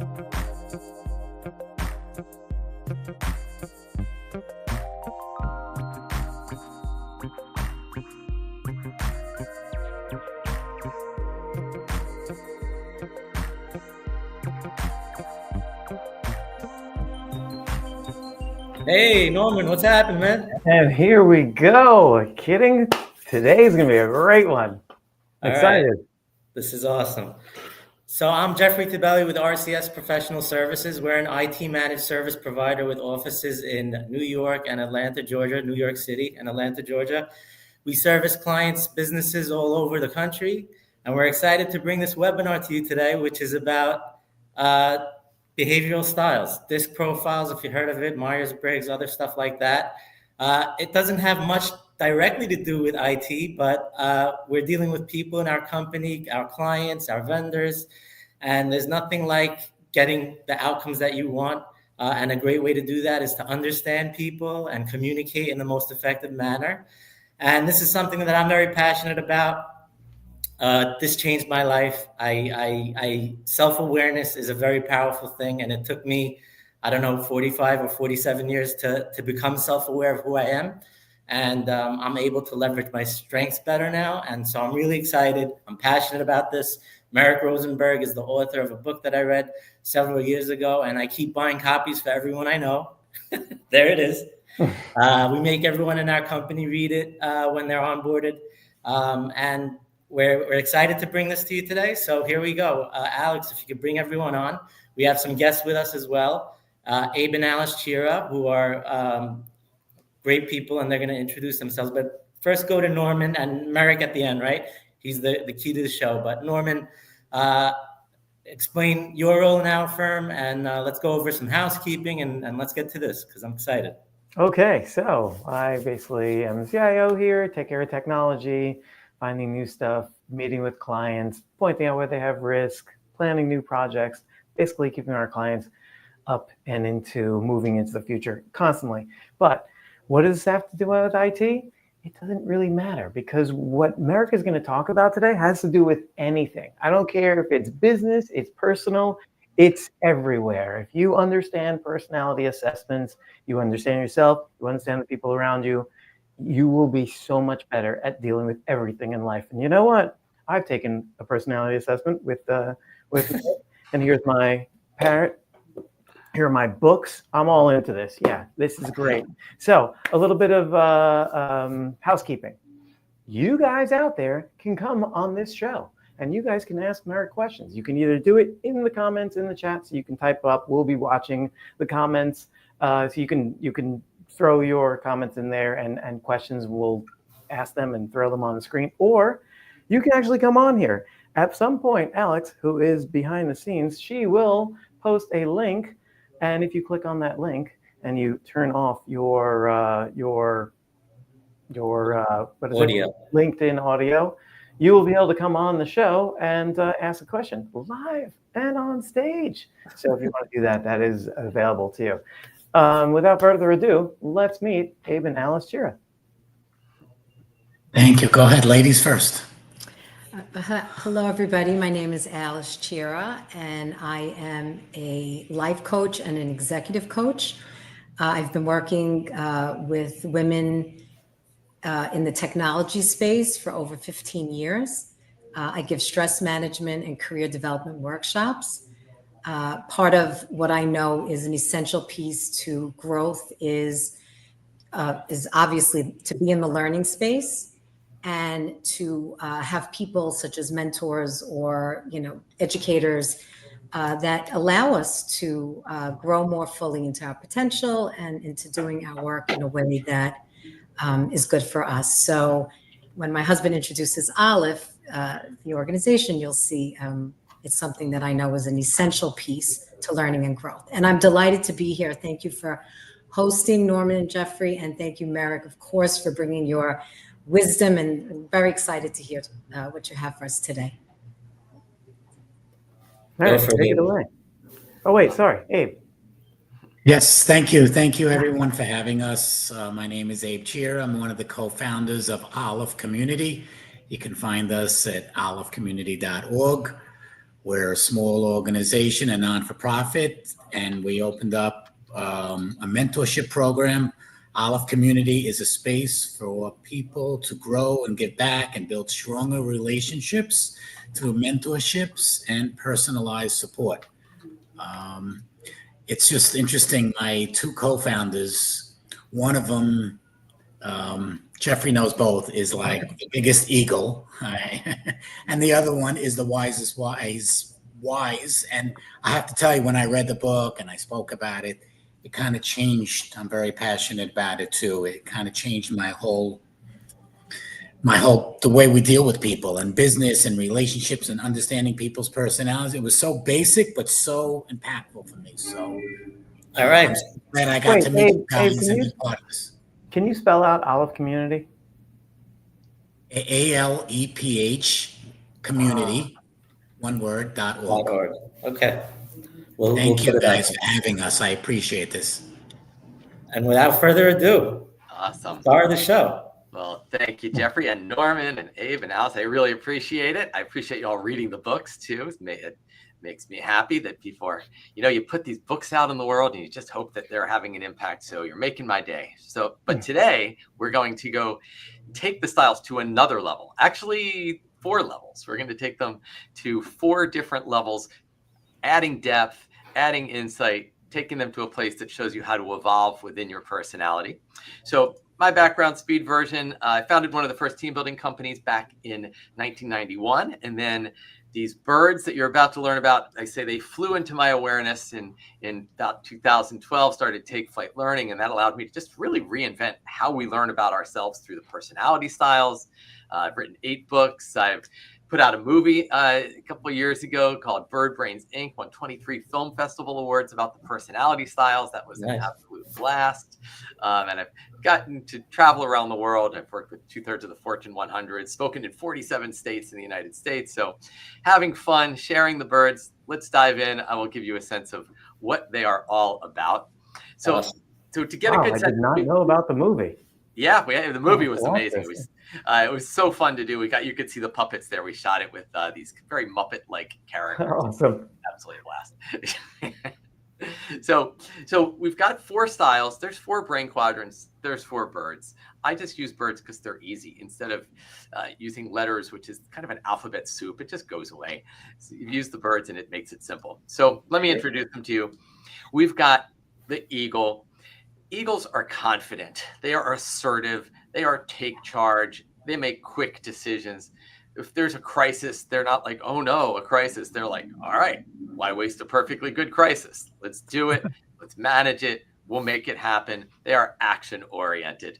Hey, Norman, what's happening, man? And here we go. Kidding? Today's going to be a great one. Excited. All right. This is awesome. So I'm Jeffrey Tibelli with RCS Professional Services. We're an IT managed service provider with offices in New York and Atlanta, Georgia, New York City and Atlanta, Georgia. We service clients, businesses all over the country, and we're excited to bring this webinar to you today, which is about behavioral styles, DISC profiles, if you heard of it, Myers-Briggs, other stuff like that. It doesn't have much directly to do with IT, but we're dealing with people in our company, our clients, our vendors, and there's nothing like getting the outcomes that you want. And a great way to do that is to understand people and communicate in the most effective manner. And this is something that I'm very passionate about. This changed my life. Self-awareness is a very powerful thing, and it took me, 45 or 47 years to become self-aware of who I am. And I'm able to leverage my strengths better now. And so I'm really excited. I'm passionate about this. Merrick Rosenberg is the author of a book that I read several years ago, and I keep buying copies for everyone I know. There it is. We make everyone in our company read it when they're onboarded. And we're excited to bring this to you today. So here we go. Alex, if you could bring everyone on. We have some guests with us as well. Abe and Abe Chera, who are great people, and they're going to introduce themselves. But first go to Norman and Merrick at the end, right? He's the key to the show. But Norman, explain your role in our firm, and let's go over some housekeeping, and let's get to this because I'm excited. Okay, so I basically am the CIO here, take care of technology, finding new stuff, meeting with clients, pointing out where they have risk, planning new projects, basically keeping our clients up and moving into the future constantly. But what does this have to do with IT? It doesn't really matter, because what Merrick is going to talk about today has to do with anything. I don't care if it's business, it's personal, it's everywhere. If you understand personality assessments, you understand yourself, you understand the people around you, you will be so much better at dealing with everything in life. And you know what? I've taken a personality assessment with and here's my parrot. Here are my books. I'm all into this. Yeah, this is great. So a little bit of housekeeping. You guys out there can come on this show, and you guys can ask Merrick questions. You can either do it in the comments in the chat, so you can type up. We'll be watching the comments, so you can throw your comments in there, and questions, we'll ask them and throw them on the screen. Or you can actually come on here. At some point, Alex, who is behind the scenes, she will post a link. And if you click on that link and you turn off your LinkedIn audio, you will be able to come on the show and ask a question live and on stage. So if you want to do that, that is available to you. Without further ado, let's meet Abe and Abe Chera. Thank you. Go ahead, ladies first. Hello, everybody. My name is Abe Chera, and I am a life coach and an executive coach. I've been working with women in the technology space for over 15 years. I give stress management and career development workshops. Part of what I know is an essential piece to growth is obviously to be in the learning space, and to have people such as mentors or educators that allow us to grow more fully into our potential and into doing our work in a way that is good for us. So when my husband introduces Aleph, the organization, you'll see it's something that I know is an essential piece to learning and growth. And I'm delighted to be here. Thank you for hosting, Norman and Jeffrey, and thank you, Merrick, of course, for bringing your wisdom, and very excited to hear what you have for us today. All right, take it away. Oh, wait, sorry, Abe. Yes, thank you. Thank you, everyone, for having us. My name is Abe Chera. I'm one of the co-founders of Aleph Community. You can find us at alephcommunity.org. We're a small organization, a non-for-profit, and we opened up a mentorship program. Olive Community is a space for people to grow and give back and build stronger relationships through mentorships and personalized support. It's just interesting. My two co-founders, one of them, Jeffrey knows both, is like the biggest eagle, and the other one is the wisest wise. And I have to tell you, when I read the book and I spoke about it, it kind of changed. I'm very passionate about it too. It kind of changed my whole the way we deal with people and business and relationships and understanding people's personalities. It was so basic but so impactful for me. So All right. I'm glad I got to meet you guys and be part of this. Can you spell out Olive Community? ALEPH community, one word, .org. Okay. Thank you guys for having us. I appreciate this. And without further ado, Awesome. star of the show. Well, thank you, Jeffrey and Norman and Abe and Alice. I really appreciate it. I appreciate you all reading the books too. It makes me happy that people are, you put these books out in the world and you just hope that they're having an impact. So you're making my day. But today we're going to go take the styles to another level, actually 4 levels. We're going to take them to 4 different levels, adding depth, adding insight, taking them to a place that shows you how to evolve within your personality. So my background, speed version, I founded one of the first team building companies back in 1991. And then these birds that you're about to learn about, I say they flew into my awareness in about 2012, started take flight learning. And that allowed me to just really reinvent how we learn about ourselves through the personality styles. I've written 8 books. I've put out a movie a couple of years ago called Bird Brains Inc. Won 23 Film Festival Awards about the personality styles. That was an absolute blast. And I've gotten to travel around the world. I've worked with 2/3 of the Fortune 100, spoken in 47 states in the United States. So having fun, sharing the birds. Let's dive in. I will give you a sense of what they are all about. So to get a good sense. I did not know about the movie. Yeah, the movie was amazing. It was so fun to do. You could see the puppets there. We shot it with these very Muppet-like characters. Awesome. Absolutely a blast. So we've got 4 styles. There's 4 brain quadrants. There's 4 birds. I just use birds because they're easy. Instead of using letters, which is kind of an alphabet soup, it just goes away. So you use the birds and it makes it simple. So let me introduce them to you. We've got the eagle. Eagles are confident. They are assertive. They are take charge. They make quick decisions. If there's a crisis, they're not like, oh no, a crisis. They're like, all right, why waste a perfectly good crisis? Let's do it. Let's manage it. We'll make it happen. They are action oriented.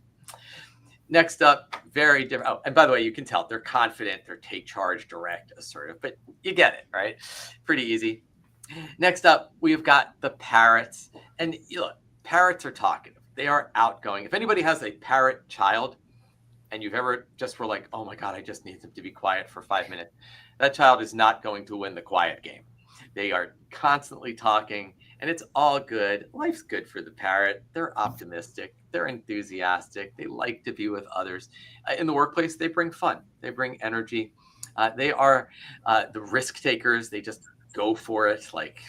Next up, very different. Oh, and by the way, you can tell they're confident. They're take charge, direct, assertive, but you get it, right? Pretty easy. Next up, we've got the parrots. And look, parrots are talkative. They are outgoing. If anybody has a parrot child and you've ever just were like, oh my God, I just need them to be quiet for 5 minutes, that child is not going to win the quiet game. They are constantly talking and it's all good. Life's good for the parrot. They're optimistic. They're enthusiastic. They like to be with others. In the workplace, they bring fun. They bring energy. They are the risk takers. They just go for it. Like,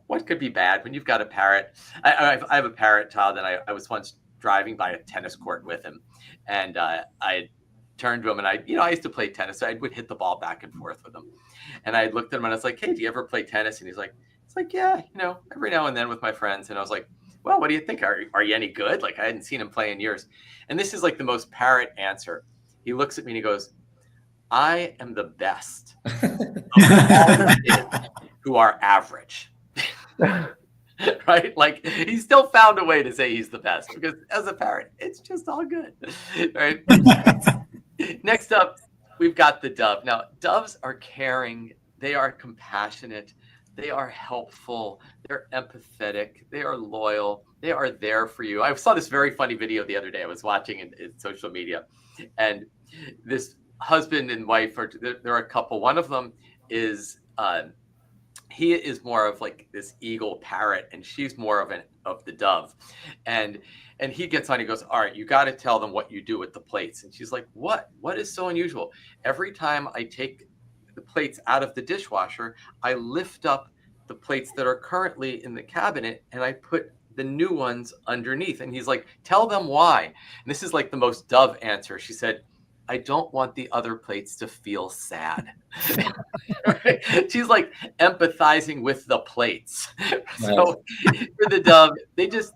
what could be bad when you've got a parrot? I have a parrot child, and I was once driving by a tennis court with him, and I turned to him, and I used to play tennis, so I would hit the ball back and forth with him, and I looked at him and I was like, hey, do you ever play tennis? And he's like, yeah, every now and then with my friends. And I was like, well, what do you think? Are you any good? Like, I hadn't seen him play in years. And this is like the most parrot answer. He looks at me and he goes, I am the best of all the kids who are average. Right? Like, he still found a way to say he's the best because as a parent, it's just all good. Right? Next up, we've got the dove. Now, doves are caring. They are compassionate. They are helpful. They're empathetic. They are loyal. They are there for you. I saw this very funny video the other day. I was watching in social media, and this husband and wife they're a couple. One of them is he is more of like this eagle parrot, and she's more of the dove. And he gets on, he goes, all right, you got to tell them what you do with the plates. And she's like, what is so unusual? Every time I take the plates out of the dishwasher, I lift up the plates that are currently in the cabinet and I put the new ones underneath. And he's like, tell them why. And this is like the most Dove answer. She said, I don't want the other plates to feel sad. She's like empathizing with the plates. So for the Dove,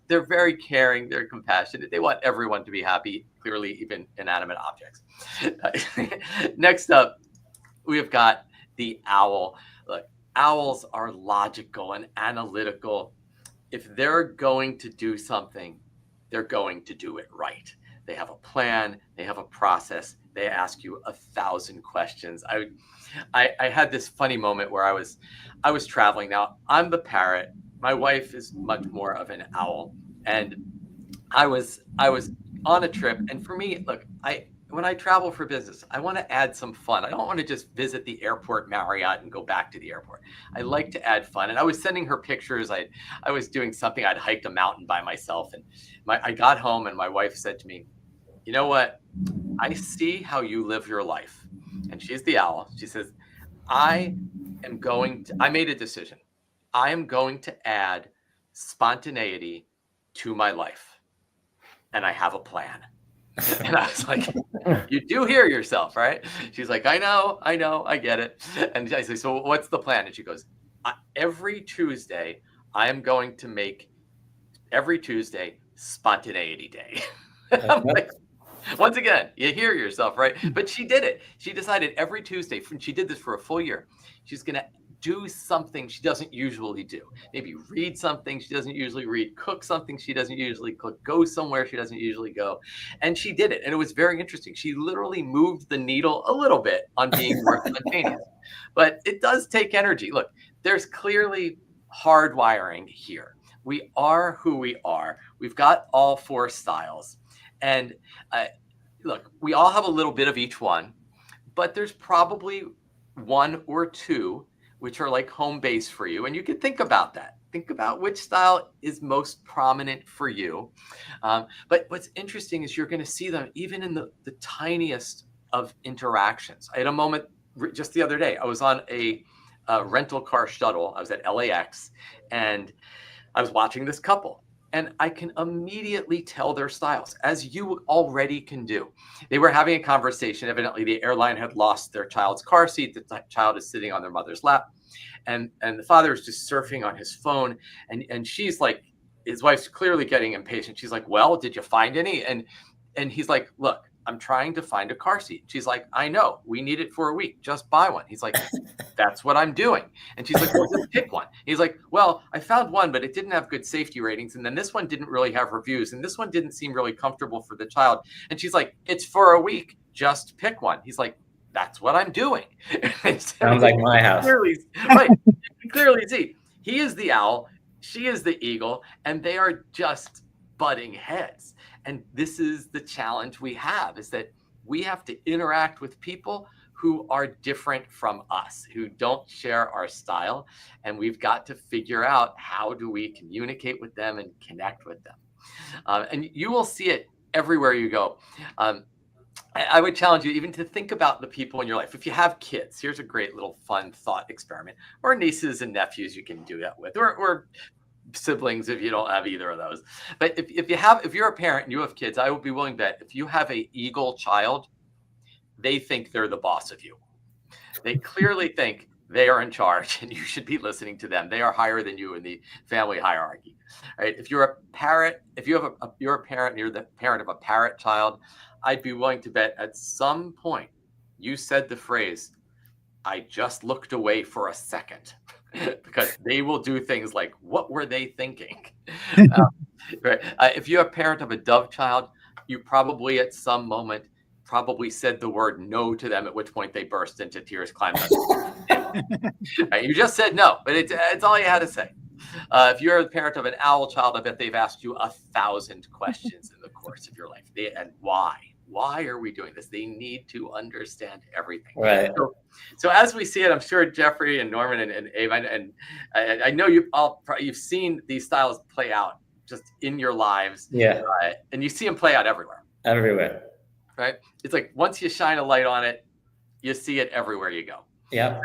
they're very caring, they're compassionate. They want everyone to be happy, clearly even inanimate objects. Next up, we've got the owl. Look, owls are logical and analytical. If they're going to do something, they're going to do it right. They have a plan, they have a process, they ask you 1,000 questions. I had this funny moment where I was traveling. Now, I'm the parrot. My wife is much more of an owl. And I was on a trip, and for me, look, when I travel for business, I want to add some fun. I don't want to just visit the airport Marriott and go back to the airport. I like to add fun. And I was sending her pictures. I was doing something. I'd hiked a mountain by myself. And I got home and my wife said to me, you know what? I see how you live your life. And she's the owl. She says, I made a decision. I am going to add spontaneity to my life. And I have a plan. And I was like, you do hear yourself, right? She's like, I know, I get it. And I say, so what's the plan? And she goes, every Tuesday, I am going to make every Tuesday spontaneity day. I'm like, once again, you hear yourself, right? But she did it. She decided every Tuesday, she did this for a full year. She's going to do something she doesn't usually do. Maybe read something she doesn't usually read, cook something she doesn't usually cook, go somewhere she doesn't usually go. And she did it. And it was very interesting. She literally moved the needle a little bit on being more spontaneous. But it does take energy. Look, there's clearly hardwiring here. We are who we are. We've got all 4 styles. And look, we all have a little bit of each one, but there's probably 1 or 2 which are like home base for you. And you can think about that. Think about which style is most prominent for you. But what's interesting is you're going to see them even in the tiniest of interactions. I had a moment just the other day. I was on a rental car shuttle. I was at LAX and I was watching this couple. And I can immediately tell their styles, as you already can do. They were having a conversation. Evidently, the airline had lost their child's car seat. The child is sitting on their mother's lap. And the father is just surfing on his phone. And she's like, his wife's clearly getting impatient. She's like, well, did you find any? And he's like, look, I'm trying to find a car seat. She's like, I know, we need it for a week. Just buy one. He's like, that's what I'm doing. And she's like, well, just pick one. He's like, well, I found one, but it didn't have good safety ratings. And then this one didn't really have reviews. And this one didn't seem really comfortable for the child. And she's like, it's for a week. Just pick one. He's like, that's what I'm doing. Sounds like my house. Clearly, right. You clearly see, he is the owl. She is the eagle. And they are just butting heads. And this is the challenge we have, is that we have to interact with people who are different from us, who don't share our style. And we've got to figure out how do we communicate with them and connect with them. And you will see it everywhere you go. I would challenge you even to think about the people in your life. If you have kids, here's a great little fun thought experiment, or nieces and nephews you can do that with, or siblings if you don't have either of those. But if you're a parent and you have kids, I would be willing to bet if you have an eagle child, they think they're the boss of you. They clearly think they are in charge and you should be listening to them. They are higher than you in the family hierarchy, right? If you're a parrot, if you have you're a parent and you're the parent of a parrot child, I'd be willing to bet at some point you said the phrase, I just looked away for a second. Because they will do things like, what were they thinking? Right? If you're a parent of a dove child, you probably at some moment probably said the word no to them, at which point they burst into tears, climbed up. Right? You just said no, but it's all you had to say. If you're the parent of an owl child, I bet they've asked you 1,000 questions in the course of your life. And why? Why are we doing this? They need to understand everything. Right. So as we see it, I'm sure Jeffrey and Norman and Abe, and I know you've seen these styles play out just in your lives. Yeah. And you see them play out everywhere. Everywhere. Right. It's like once you shine a light on it, you see it everywhere you go. Yeah.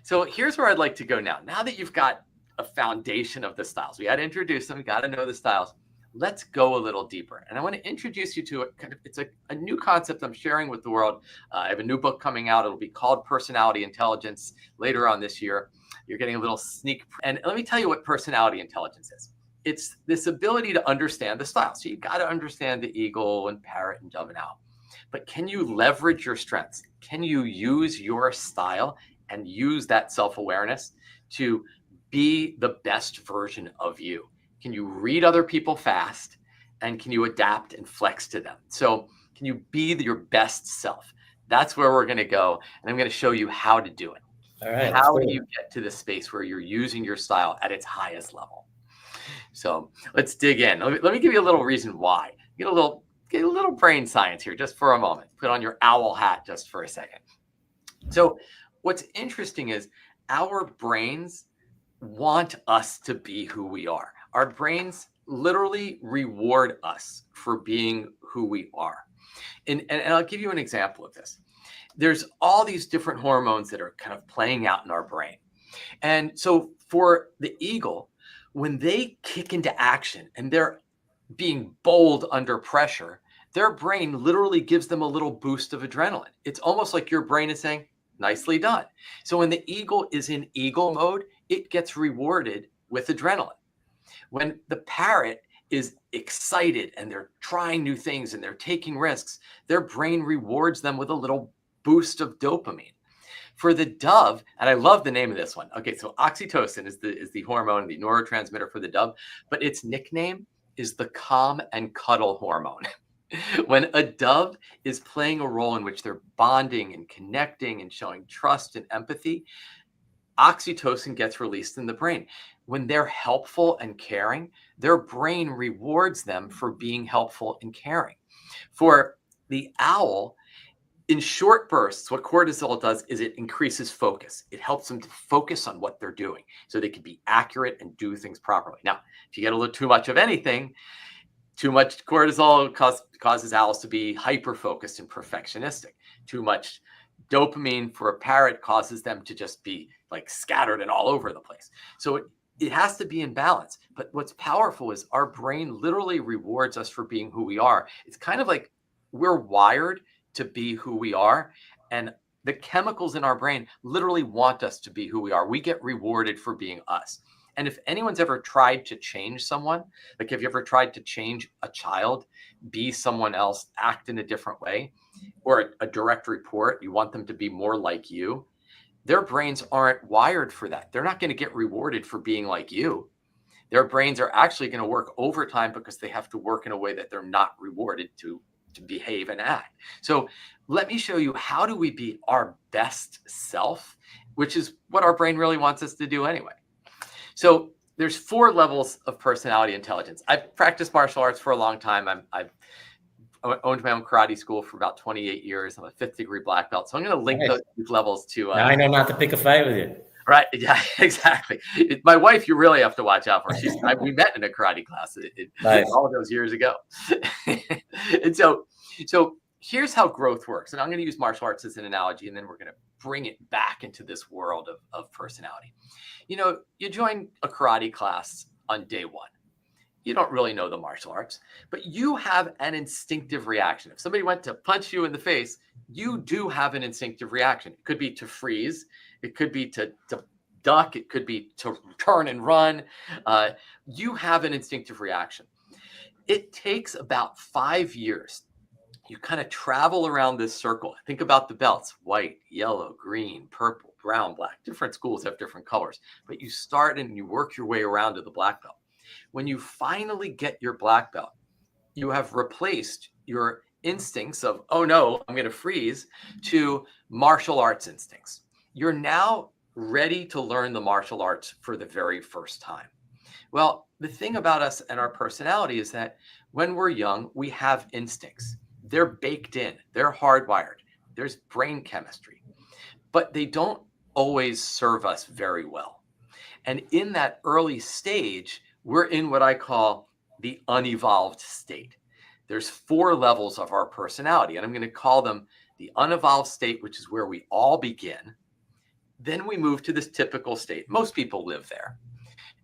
So here's where I'd like to go now. Now that you've got a foundation of the styles, we got to introduce them, got to know the styles. Let's go a little deeper. And I want to introduce you to it's a new concept I'm sharing with the world. I have a new book coming out. It'll be called Personality Intelligence later on this year. You're getting a little sneak. And let me tell you what personality intelligence is. It's this ability to understand the style. So you've got to understand the eagle and parrot and dove and owl. But can you leverage your strengths? Can you use your style and use that self-awareness to be the best version of you? Can you read other people fast, and can you adapt and flex to them? So can you be your best self? That's where we're going to go. And I'm going to show you how to do it. All right. How do you get to the space where you're using your style at its highest level? So let's dig in. Let me give you a little reason why. Get a little brain science here just for a moment. Put on your owl hat just for a second. So what's interesting is our brains want us to be who we are. Our brains literally reward us for being who we are. And I'll give you an example of this. There's all these different hormones that are kind of playing out in our brain. And so for the eagle, when they kick into action and they're being bold under pressure, their brain literally gives them a little boost of adrenaline. It's almost like your brain is saying, nicely done. So when the eagle is in eagle mode, it gets rewarded with adrenaline. When the parrot is excited and they're trying new things and they're taking risks, their brain rewards them with a little boost of dopamine. For the dove, and I love the name of this one. Okay, so oxytocin is the hormone, the neurotransmitter for the dove, but its nickname is the calm and cuddle hormone. When a dove is playing a role in which they're bonding and connecting and showing trust and empathy, oxytocin gets released in the brain. When they're helpful and caring, their brain rewards them for being helpful and caring. For the owl, in short bursts, what cortisol does is it increases focus. It helps them to focus on what they're doing so they can be accurate and do things properly. Now, if you get a little too much of anything, too much cortisol causes owls to be hyper-focused and perfectionistic. Too much dopamine for a parrot causes them to just be like scattered and all over the place. So it has to be in balance. But what's powerful is our brain literally rewards us for being who we are. It's kind of like we're wired to be who we are. And the chemicals in our brain literally want us to be who we are. We get rewarded for being us. And if anyone's ever tried to change someone, like have you ever tried to change a child, be someone else, act in a different way, or a direct report, you want them to be more like you, their brains aren't wired for that. They're not going to get rewarded for being like you. Their brains are actually going to work overtime because they have to work in a way that they're not rewarded to behave and act. So let me show you how do we be our best self, which is what our brain really wants us to do anyway. So there's 4 levels of personality intelligence. I've practiced martial arts for a long time. I've owned my own karate school for about 28 years. I'm a 5th degree black belt. So I'm going to link those levels to. Now I know not to pick a fight with you. Right. Yeah, exactly. My wife, you really have to watch out for. We met in a karate class Nice. all those years ago. And so here's how growth works. And I'm going to use martial arts as an analogy, and then we're going to bring it back into this world of personality. You know, you join a karate class on day 1. You don't really know the martial arts, but you have an instinctive reaction. If somebody went to punch you in the face, you do have an instinctive reaction. It could be to freeze. It could be to duck. It could be to turn and run. You have an instinctive reaction. It takes about 5 years. You kind of travel around this circle. Think about the belts: white, yellow, green, purple, brown, black. Different schools have different colors, but you start and you work your way around to the black belt. When you finally get your black belt, you have replaced your instincts of, oh no, I'm going to freeze, to martial arts instincts. You're now ready to learn the martial arts for the very first time. Well, the thing about us and our personality is that when we're young, we have instincts. They're baked in, they're hardwired. There's brain chemistry, but they don't always serve us very well. And in that early stage, we're in what I call the unevolved state. There's 4 levels of our personality, and I'm going to call them the unevolved state, which is where we all begin, Then we move to this typical state. Most people live there.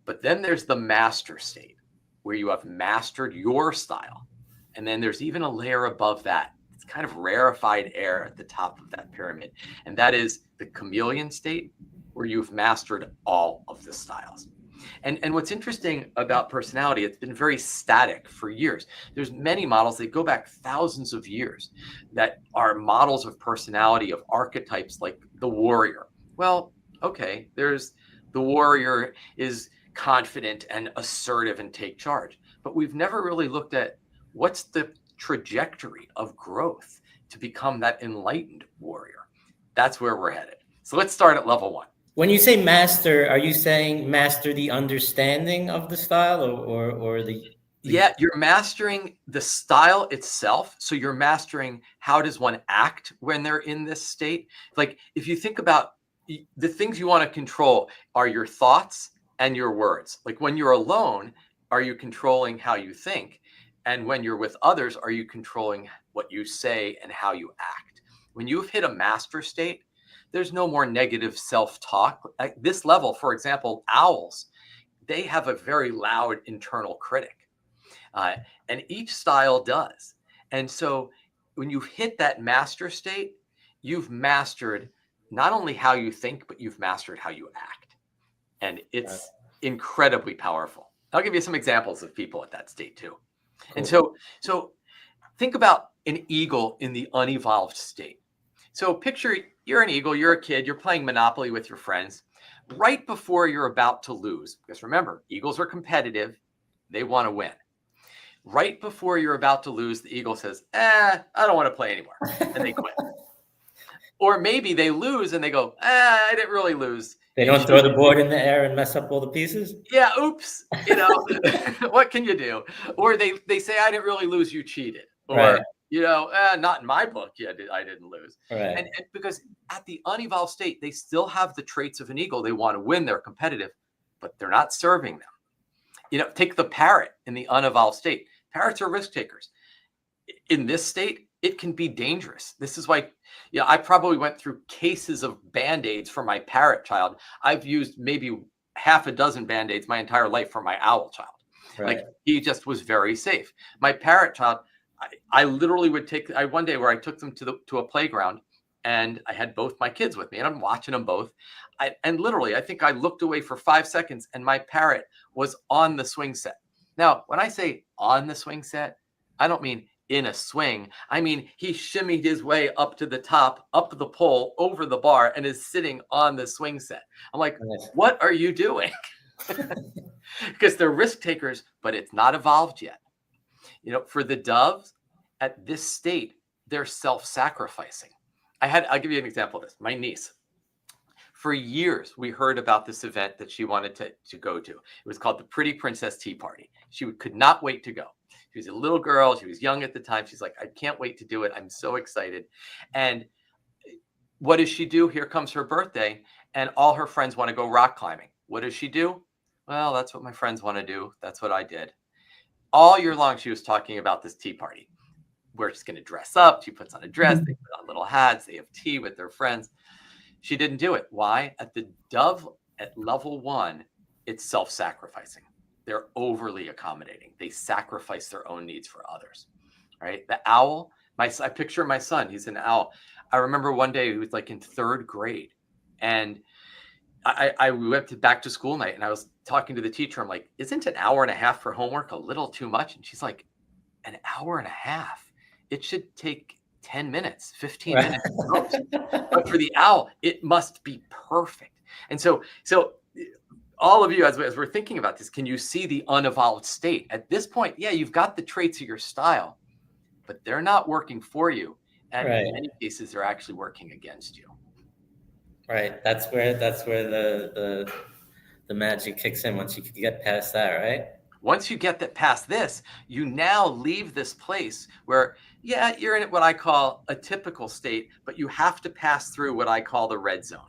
But then there's the master state, where you have mastered your style. And then there's even a layer above that. It's kind of rarefied air at the top of that pyramid. And that is the chameleon state, where you've mastered all of the styles. And what's interesting about personality, it's been very static for years. There's many models that go back thousands of years that are models of personality, of archetypes, like the warrior. Well, okay, there's the warrior is confident and assertive and take charge. But we've never really looked at what's the trajectory of growth to become that enlightened warrior. That's where we're headed. So let's start at level 1. When you say master, are you saying master the understanding of the style, or the Yeah, you're mastering the style itself. So you're mastering, how does one act when they're in this state? Like, if you think about the things you want to control are your thoughts and your words. Like, when you're alone, are you controlling how you think? And when you're with others, are you controlling what you say and how you act? When you've hit a master state, there's no more negative self-talk. At this level, for example, owls, they have a very loud internal critic. And each style does. And so when you've hit that master state, you've mastered not only how you think, but you've mastered how you act. And it's incredibly powerful. I'll give you some examples of people at that state too. Cool. And so think about an eagle in the unevolved state. So picture you're an eagle, you're a kid, you're playing Monopoly with your friends right before you're about to lose. Because remember, eagles are competitive. They want to win. Right before you're about to lose, the eagle says, I don't want to play anymore. And they quit. Or maybe they lose and they go, I didn't really lose. They don't throw the board in the air and mess up all the pieces? Yeah, oops. What can you do? Or they say, I didn't really lose, you cheated. Or, right. Not in my book. Yeah, I didn't lose. Right. And because at the unevolved state, they still have the traits of an eagle. They want to win. They're competitive, but they're not serving them. Take the parrot in the unevolved state. Parrots are risk takers. In this state, it can be dangerous. This is why, I probably went through cases of Band-Aids for my parrot child. I've used maybe half a dozen Band-Aids my entire life for my owl child. Right. Like, he just was very safe. My parrot child, I literally would one day where I took them to a playground, and I had both my kids with me, and I'm watching them both. And literally, I think I looked away for 5 seconds, and my parrot was on the swing set. Now, when I say on the swing set, I don't mean in a swing. I mean, he shimmied his way up to the top, up the pole, over the bar, and is sitting on the swing set. I'm like, what are you doing? Because they're risk takers, but it's not evolved yet. For the doves at this state, they're self-sacrificing. I'll give you an example of this. My niece, for years, we heard about this event that she wanted to go to. It was called the Pretty Princess Tea Party. She could not wait to go. She was a little girl. She was young at the time. She's like, I can't wait to do it. I'm so excited. And what does she do? Here comes her birthday, and all her friends want to go rock climbing. What does she do? Well, that's what my friends want to do. That's what I did. All year long, she was talking about this tea party. We're just going to dress up. She puts on a dress. They put on little hats. They have tea with their friends. She didn't do it. Why? At the dove at level 1, it's self-sacrificing. They're overly accommodating. They sacrifice their own needs for others, right? The owl, I picture my son. He's an owl. I remember one day he was like in 3rd grade, and we went back to school night, and I was talking to the teacher. I'm like, isn't an hour and a half for homework a little too much? And she's like, an hour and a half? It should take 10 minutes, 15 minutes. But for the owl, it must be perfect. And so all of you, as we're thinking about this, can you see the unevolved state? At this point, yeah, you've got the traits of your style, but they're not working for you. And in many cases, they're actually working against you. Right. That's where the magic kicks in, once you get past that, right? Once you get past this, you now leave this place where, you're in what I call a typical state, but you have to pass through what I call the red zone.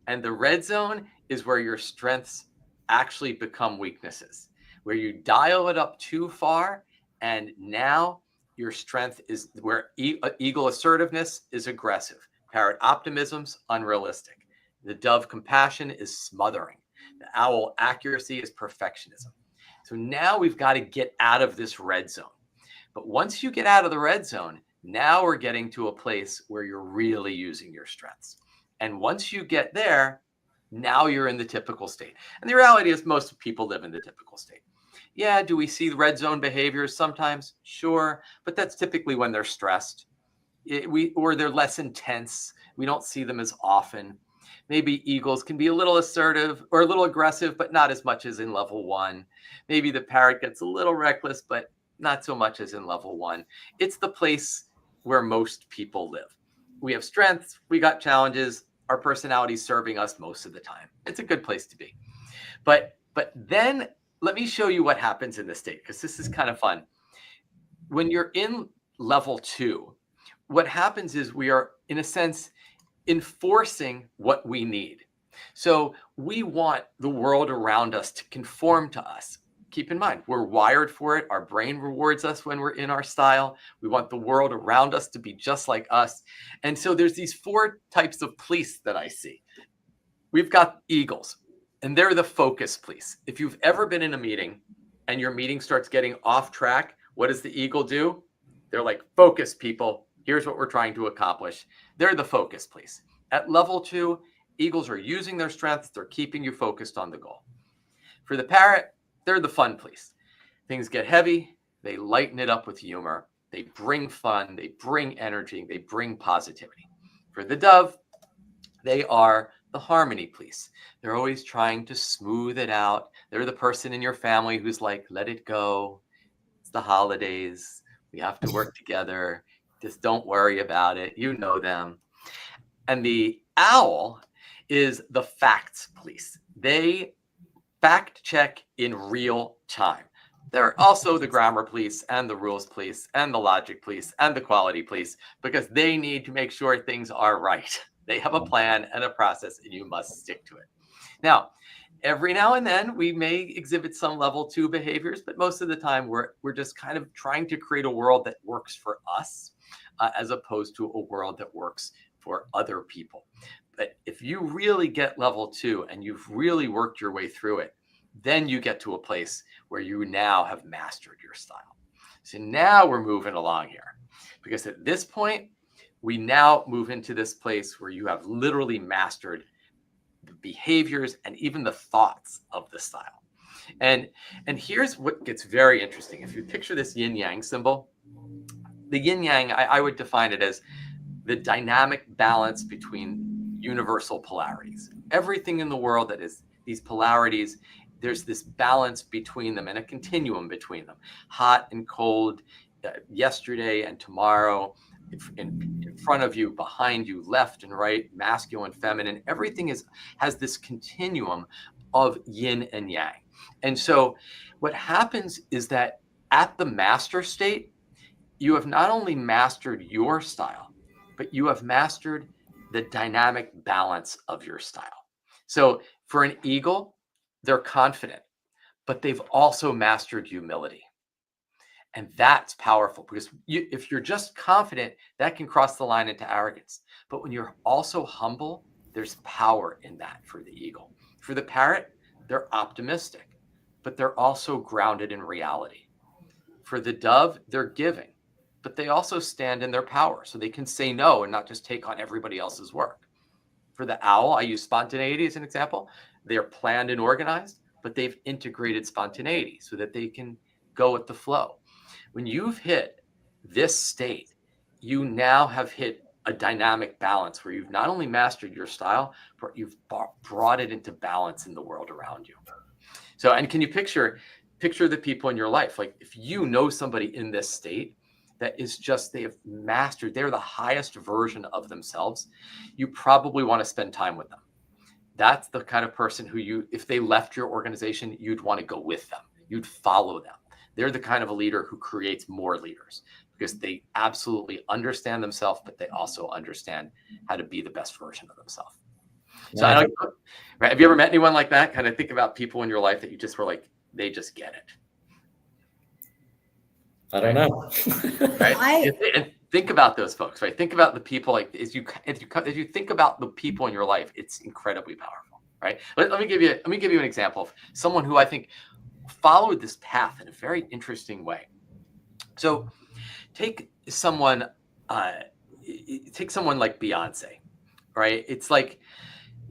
And the red zone is where your strengths actually become weaknesses, where you dial it up too far, and now your strength is where eagle assertiveness is aggressive, parrot optimism's unrealistic. The dove, compassion, is smothering. The owl, accuracy, is perfectionism. So now we've got to get out of this red zone. But once you get out of the red zone, now we're getting to a place where you're really using your strengths. And once you get there, now you're in the typical state. And the reality is most people live in the typical state. Yeah, do we see the red zone behaviors sometimes? Sure, but that's typically when they're stressed. Or they're less intense. We don't see them as often. Maybe eagles can be a little assertive or a little aggressive, but not as much as in level 1. Maybe the parrot gets a little reckless, but not so much as in level 1. It's the place where most people live. We have strengths, we got challenges, our personality's serving us most of the time. It's a good place to be. But then let me show you what happens in this state, because this is kind of fun. When you're in level 2, what happens is we are, in a sense, enforcing what we need. So we want the world around us to conform to us. Keep in mind, we're wired for it. Our brain rewards us when we're in our style. We want the world around us to be just like us. And so there's these 4 types of police that I see. We've got eagles, and they're the focus police. If you've ever been in a meeting and your meeting starts getting off track, what does the eagle do? They're like, focus, people. Here's what we're trying to accomplish. They're the focus police. At level 2, eagles are using their strengths. They're keeping you focused on the goal. For the parrot, they're the fun police. Things get heavy. They lighten it up with humor. They bring fun. They bring energy. They bring positivity. For the dove, they are the harmony police. They're always trying to smooth it out. They're the person in your family who's like, let it go. It's the holidays. We have to work together. Just don't worry about it. You know them. And the owl is the facts police. They fact check in real time. They're also the grammar police and the rules police and the logic police and the quality police, because they need to make sure things are right. They have a plan and a process, and you must stick to it. Now, every now and then we may exhibit some level 2 behaviors, but most of the time we're just kind of trying to create a world that works for us, as opposed to a world that works for other people. But if you really get level 2 and you've really worked your way through it, then you get to a place where you now have mastered your style. So now we're moving along here, because at this point, we now move into this place where you have literally mastered the behaviors and even the thoughts of the style. And here's what gets very interesting. If you picture this yin yang symbol, the yin yang, I would define it as the dynamic balance between universal polarities. Everything in the world that is these polarities, there's this balance between them and a continuum between them. Hot and cold, yesterday and tomorrow, in front of you, behind you, left and right, masculine, feminine. Everything has this continuum of yin and yang. And so what happens is that at the master state, you have not only mastered your style, but you have mastered the dynamic balance of your style. So for an eagle, they're confident, but they've also mastered humility. And that's powerful, because if you're just confident, that can cross the line into arrogance. But when you're also humble, there's power in that for the eagle. For the parrot, they're optimistic, but they're also grounded in reality. For the dove, they're giving, but they also stand in their power, so they can say no and not just take on everybody else's work. For the owl, I use spontaneity as an example. They're planned and organized, but they've integrated spontaneity so that they can go with the flow. When you've hit this state, you now have hit a dynamic balance where you've not only mastered your style, but you've brought it into balance in the world around you. So, and can you picture the people in your life? Like if you know somebody in this state that is just, they have mastered, they're the highest version of themselves, you probably want to spend time with them. That's the kind of person who if they left your organization, you'd want to go with them. You'd follow them. They're the kind of a leader who creates more leaders, because they absolutely understand themselves, but they also understand how to be the best version of themselves. So I don't, right? Have you ever met anyone like that? Kind of think about people in your life that you just were like, they just get it. I don't know. Right? think about those folks, right? Think about the people, like as you think about the people in your life, it's incredibly powerful, right? Let me give you an example of someone who I think followed this path in a very interesting way. So take someone like Beyonce, right? It's like,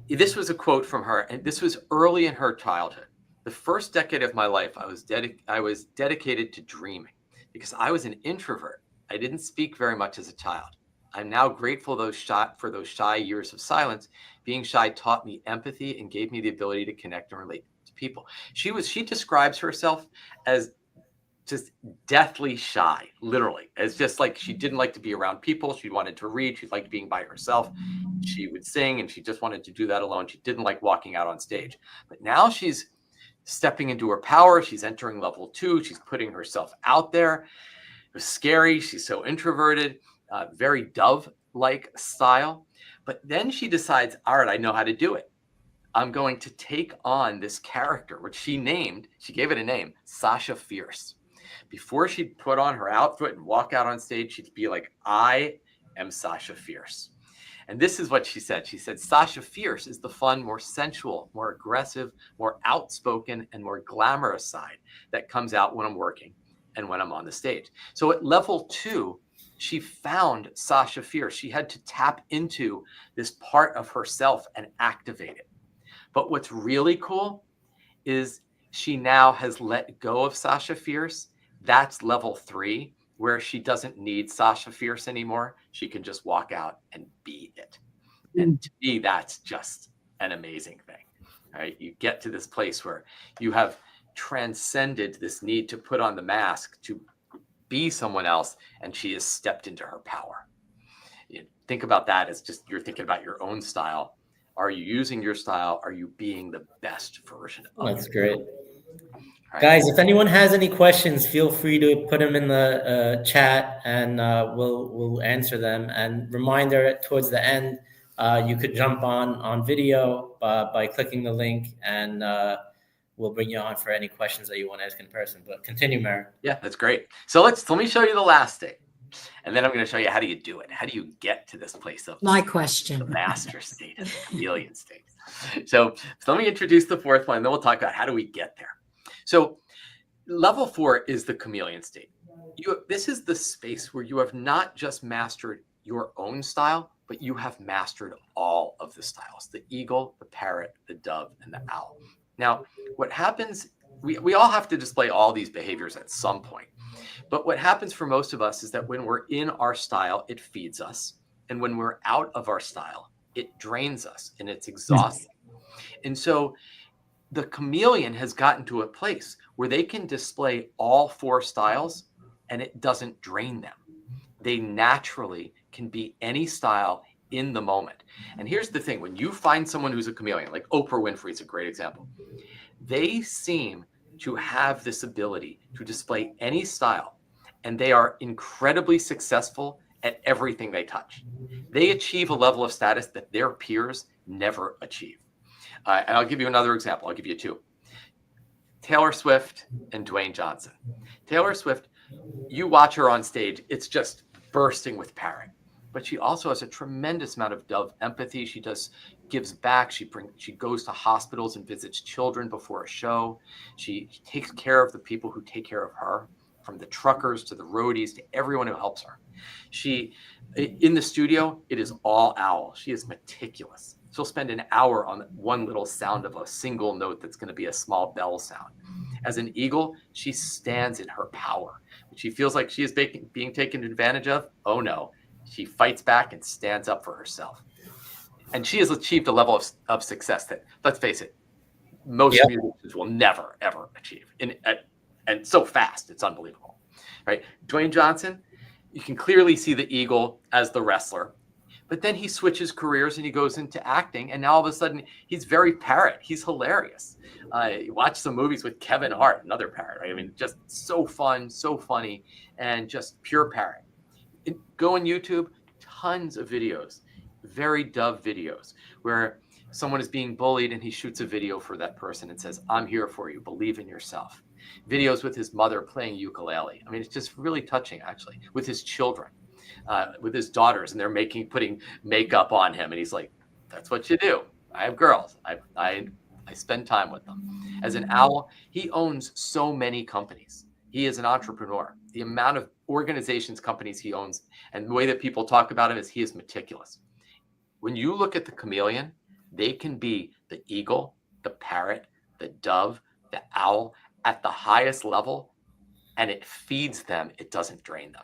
this was a quote from her, and this was early in her childhood. The first decade of my life, I was dedicated to dreaming because I was an introvert. I didn't speak very much as a child. I'm now grateful for those shy years of silence. Being shy taught me empathy and gave me the ability to connect and relate to people. She describes herself as just deathly shy, literally. It's just like she didn't like to be around people. She wanted to read. She liked being by herself. She would sing, and she just wanted to do that alone. She didn't like walking out on stage. But now she's stepping into her power. She's entering level 2. She's putting herself out there. It was scary. She's so introverted, very dove-like style. But then she decides, all right, I know how to do it. I'm going to take on this character, which she gave it a name, Sasha Fierce. Before she'd put on her outfit and walk out on stage, she'd be like, I am Sasha Fierce. And this is what she said. She said, Sasha Fierce is the fun, more sensual, more aggressive, more outspoken, and more glamorous side that comes out when I'm working and when I'm on the stage. So at level 2, she found Sasha Fierce. She had to tap into this part of herself and activate it. But what's really cool is she now has let go of Sasha Fierce. That's level 3, where she doesn't need Sasha Fierce anymore. She can just walk out and be it. And to me, that's just an amazing thing. Right? You get to this place where you have transcended this need to put on the mask to be someone else, and she has stepped into her power. You think about that as just, you're thinking about your own style. Are you using your style? Are you being the best version of That's yourself? great. Right. Guys, if anyone has any questions, feel free to put them in the chat, and we'll answer them. And reminder, towards the end, you could jump on video by clicking the link, and we'll bring you on for any questions that you want to ask in person. But continue, Merrick. Yeah, that's great. So let me show you the last state, and then I'm going to show you how do you do it. How do you get to this place of My question. the master state and the chameleon state? So let me introduce the fourth one, and then we'll talk about how do we get there. So level 4 is the chameleon state. This is the space where you have not just mastered your own style, but you have mastered all of the styles: the eagle, the parrot, the dove, and the owl. Now, what happens, we all have to display all these behaviors at some point. But what happens for most of us is that when we're in our style, it feeds us. And when we're out of our style, it drains us and it's exhausting. And so the chameleon has gotten to a place where they can display all 4 styles and it doesn't drain them. They naturally can be any style in the moment. And here's the thing: when you find someone who's a chameleon, like Oprah Winfrey is a great example, they seem to have this ability to display any style, and they are incredibly successful at everything they touch. They achieve a level of status that their peers never achieve. And I'll give you another example. I'll give you 2. Taylor Swift and Dwayne Johnson. Taylor Swift, you watch her on stage, it's just bursting with parrot. But she also has a tremendous amount of dove empathy. She gives back. She goes to hospitals and visits children before a show. She takes care of the people who take care of her, from the truckers to the roadies to everyone who helps her. In the studio, it is all owl. She is meticulous. She'll spend an hour on one little sound of a single note that's going to be a small bell sound. As an eagle, she stands in her power. When she feels like she is being taken advantage of, oh no, she fights back and stands up for herself. And she has achieved a level of success that, let's face it, most musicians will never, ever achieve. And so fast, it's unbelievable, right? Dwayne Johnson, you can clearly see the eagle as the wrestler. But then he switches careers and he goes into acting, and now all of a sudden he's very parrot. He's hilarious. You watch some movies with Kevin Hart, another parrot, right? I mean, just so fun, so funny, and just pure parrot. Go on YouTube, tons of videos, very dove videos, where someone is being bullied and he shoots a video for that person and says, I'm here for you, believe in yourself. Videos with his mother playing ukulele. I mean, it's just really touching, actually, with his children. with his daughters, and they're putting makeup on him, and he's like, "That's what you do. I have girls. I spend time with them." As an owl, he owns so many companies. He is an entrepreneur. The amount of organizations, companies he owns, and the way that people talk about him is he is meticulous. When you look at the chameleon, they can be the eagle, the parrot, the dove, the owl at the highest level, and it feeds them. It doesn't drain them.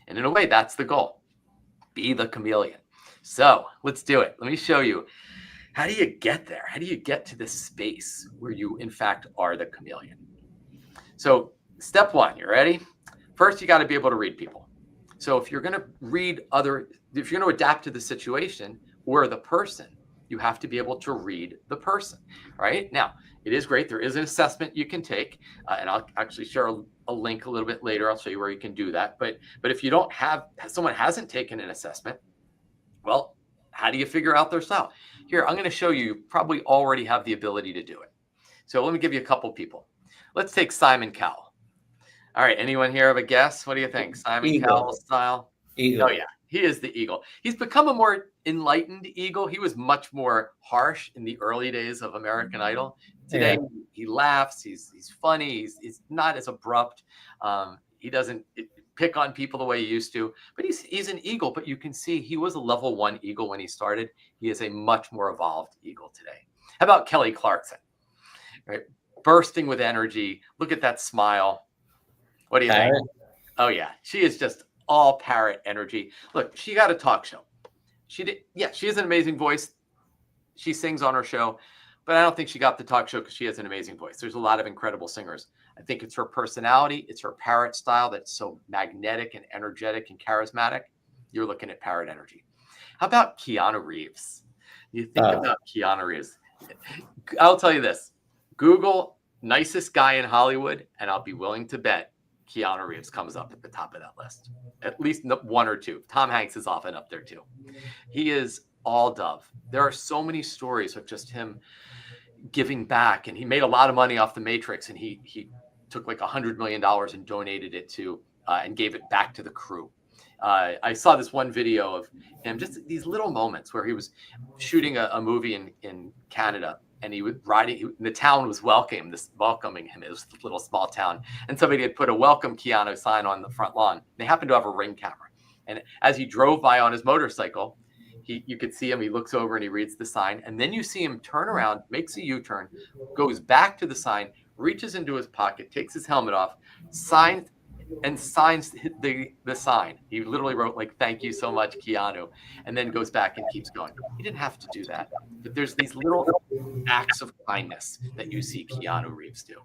And in a way, that's the goal. Be the chameleon. So let's do it. Let me show you. How do you get there? How do you get to this space where you, in fact, are the chameleon? So step one, you ready? First, you got to be able to read people. So if you're going to if you're going to adapt to the situation or the person, you have to be able to read the person, right? Now, it is great. There is an assessment you can take, and I'll actually share a link a little bit later. I'll show you where you can do that. But if you don't have, someone hasn't taken an assessment, well, how do you figure out their style? Here, I'm going to show you. You probably already have the ability to do it. So let me give you a couple people. Let's take Simon Cowell. All right, anyone here have a guess? What do you think? Simon Cowell's style? Eagle. Oh, yeah. He is the eagle. He's become a more enlightened eagle. He was much more harsh in the early days of American Idol. Today, he laughs. He's funny. He's not as abrupt. He doesn't pick on people the way he used to. But he's an eagle. But you can see he was a level 1 eagle when he started. He is a much more evolved eagle today. How about Kelly Clarkson? Right, bursting with energy. Look at that smile. What do you think? Oh yeah, she is just all parrot energy. Look, she got a talk show. She has an amazing voice. She sings on her show, but I don't think she got the talk show because she has an amazing voice. There's a lot of incredible singers. I think it's her personality. It's her parrot style that's so magnetic and energetic and charismatic. You're looking at parrot energy. How about Keanu Reeves? You think about Keanu Reeves. I'll tell you this. Google nicest guy in Hollywood, and I'll be willing to bet Keanu Reeves comes up at the top of that list. At least 1 or 2. Tom Hanks is often up there too. He is all dove. There are so many stories of just him giving back, and he made a lot of money off The Matrix, and he took like $100 million and donated it to and gave it back to the crew. I saw this one video of him, just these little moments where he was shooting a movie in Canada, and he was riding. The town was welcoming him. It was a little small town, and somebody had put a "Welcome Keanu" sign on the front lawn. They happened to have a Ring camera, and as he drove by on his motorcycle, you could see him. He looks over and he reads the sign, and then you see him turn around, makes a U-turn, goes back to the sign, reaches into his pocket, takes his helmet off, signs the sign. He literally wrote like, "Thank you so much, Keanu," and then goes back and keeps going. He didn't have to do that, but there's these little acts of kindness that you see Keanu Reeves do.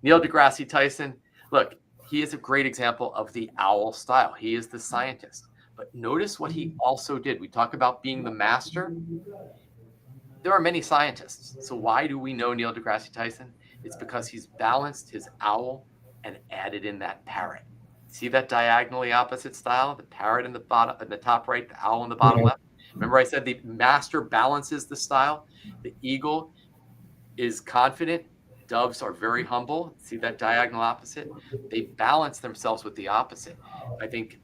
Neil deGrasse Tyson, look, he is a great example of the owl style. He is the scientist, but notice what he also did. We talk about being the master. There are many scientists. So why do we know Neil deGrasse Tyson? It's because he's balanced his owl and added in that parrot. See that diagonally opposite style? The parrot in the bottom, in the top right, the owl in the bottom left. Remember I said the master balances the style. The eagle is confident. Doves are very humble. See that diagonal opposite? They balance themselves with the opposite. I think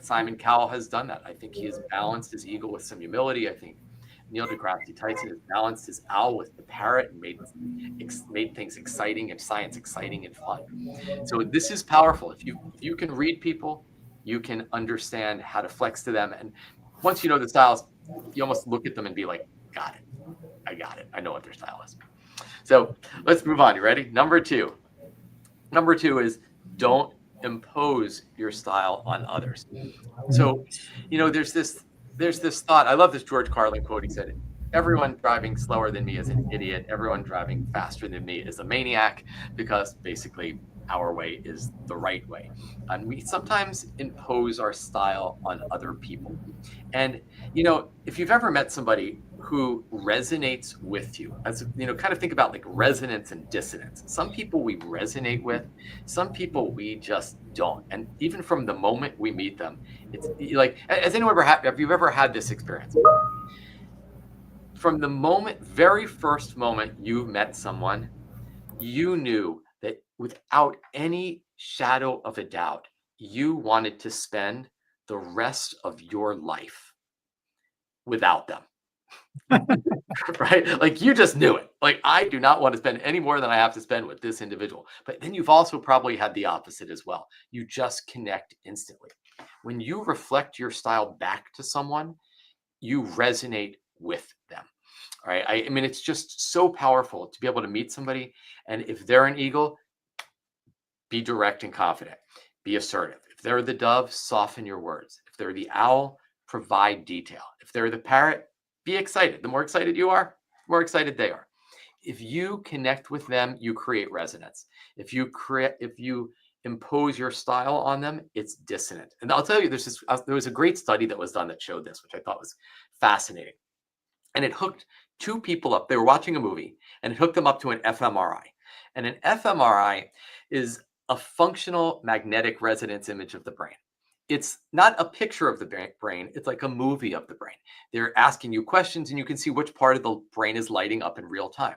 Simon Cowell has done that. I think he has balanced his eagle with some humility. I think Neil deGrasse Tyson has balanced his owl with the parrot and made things exciting and science exciting and fun. So this is powerful. If you can read people, you can understand how to flex to them. And once you know the styles, you almost look at them and be like, got it. I got it. I know what their style is. So let's move on. You ready? Number 2. Number 2 is don't impose your style on others. So, there's this thought. I love this George Carlin quote. He said, "Everyone driving slower than me is an idiot. Everyone driving faster than me is a maniac," because basically our way is the right way. And we sometimes impose our style on other people. And, if you've ever met somebody who resonates with you, as kind of think about like resonance and dissonance. Some people we resonate with, some people we just don't. And even from the moment we meet them, it's like, have you ever had this experience? From the very first moment you met someone, you knew that without any shadow of a doubt, you wanted to spend the rest of your life without them. Right? Like you just knew it. Like I do not want to spend any more than I have to spend with this individual. But then you've also probably had the opposite as well. You just connect instantly. When you reflect your style back to someone, you resonate with them. All right. I mean, it's just so powerful to be able to meet somebody. And if they're an eagle, be direct and confident, be assertive. If they're the dove, soften your words. If they're the owl, provide detail. If they're the parrot, be excited. The more excited you are, the more excited they are. If you connect with them, you create resonance. If you impose your style on them, it's dissonant. And I'll tell you, there was a great study that was done that showed this, which I thought was fascinating. And it hooked two people up. They were watching a movie and it hooked them up to an fMRI. And an fMRI is a functional magnetic resonance image of the brain. It's not a picture of the brain. It's like a movie of the brain. They're asking you questions and you can see which part of the brain is lighting up in real time.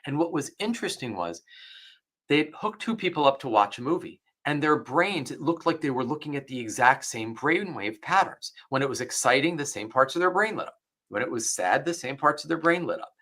And what was interesting was they hooked two people up to watch a movie and their brains, it looked like they were looking at the exact same brainwave patterns. When it was exciting, the same parts of their brain lit up. When it was sad, the same parts of their brain lit up.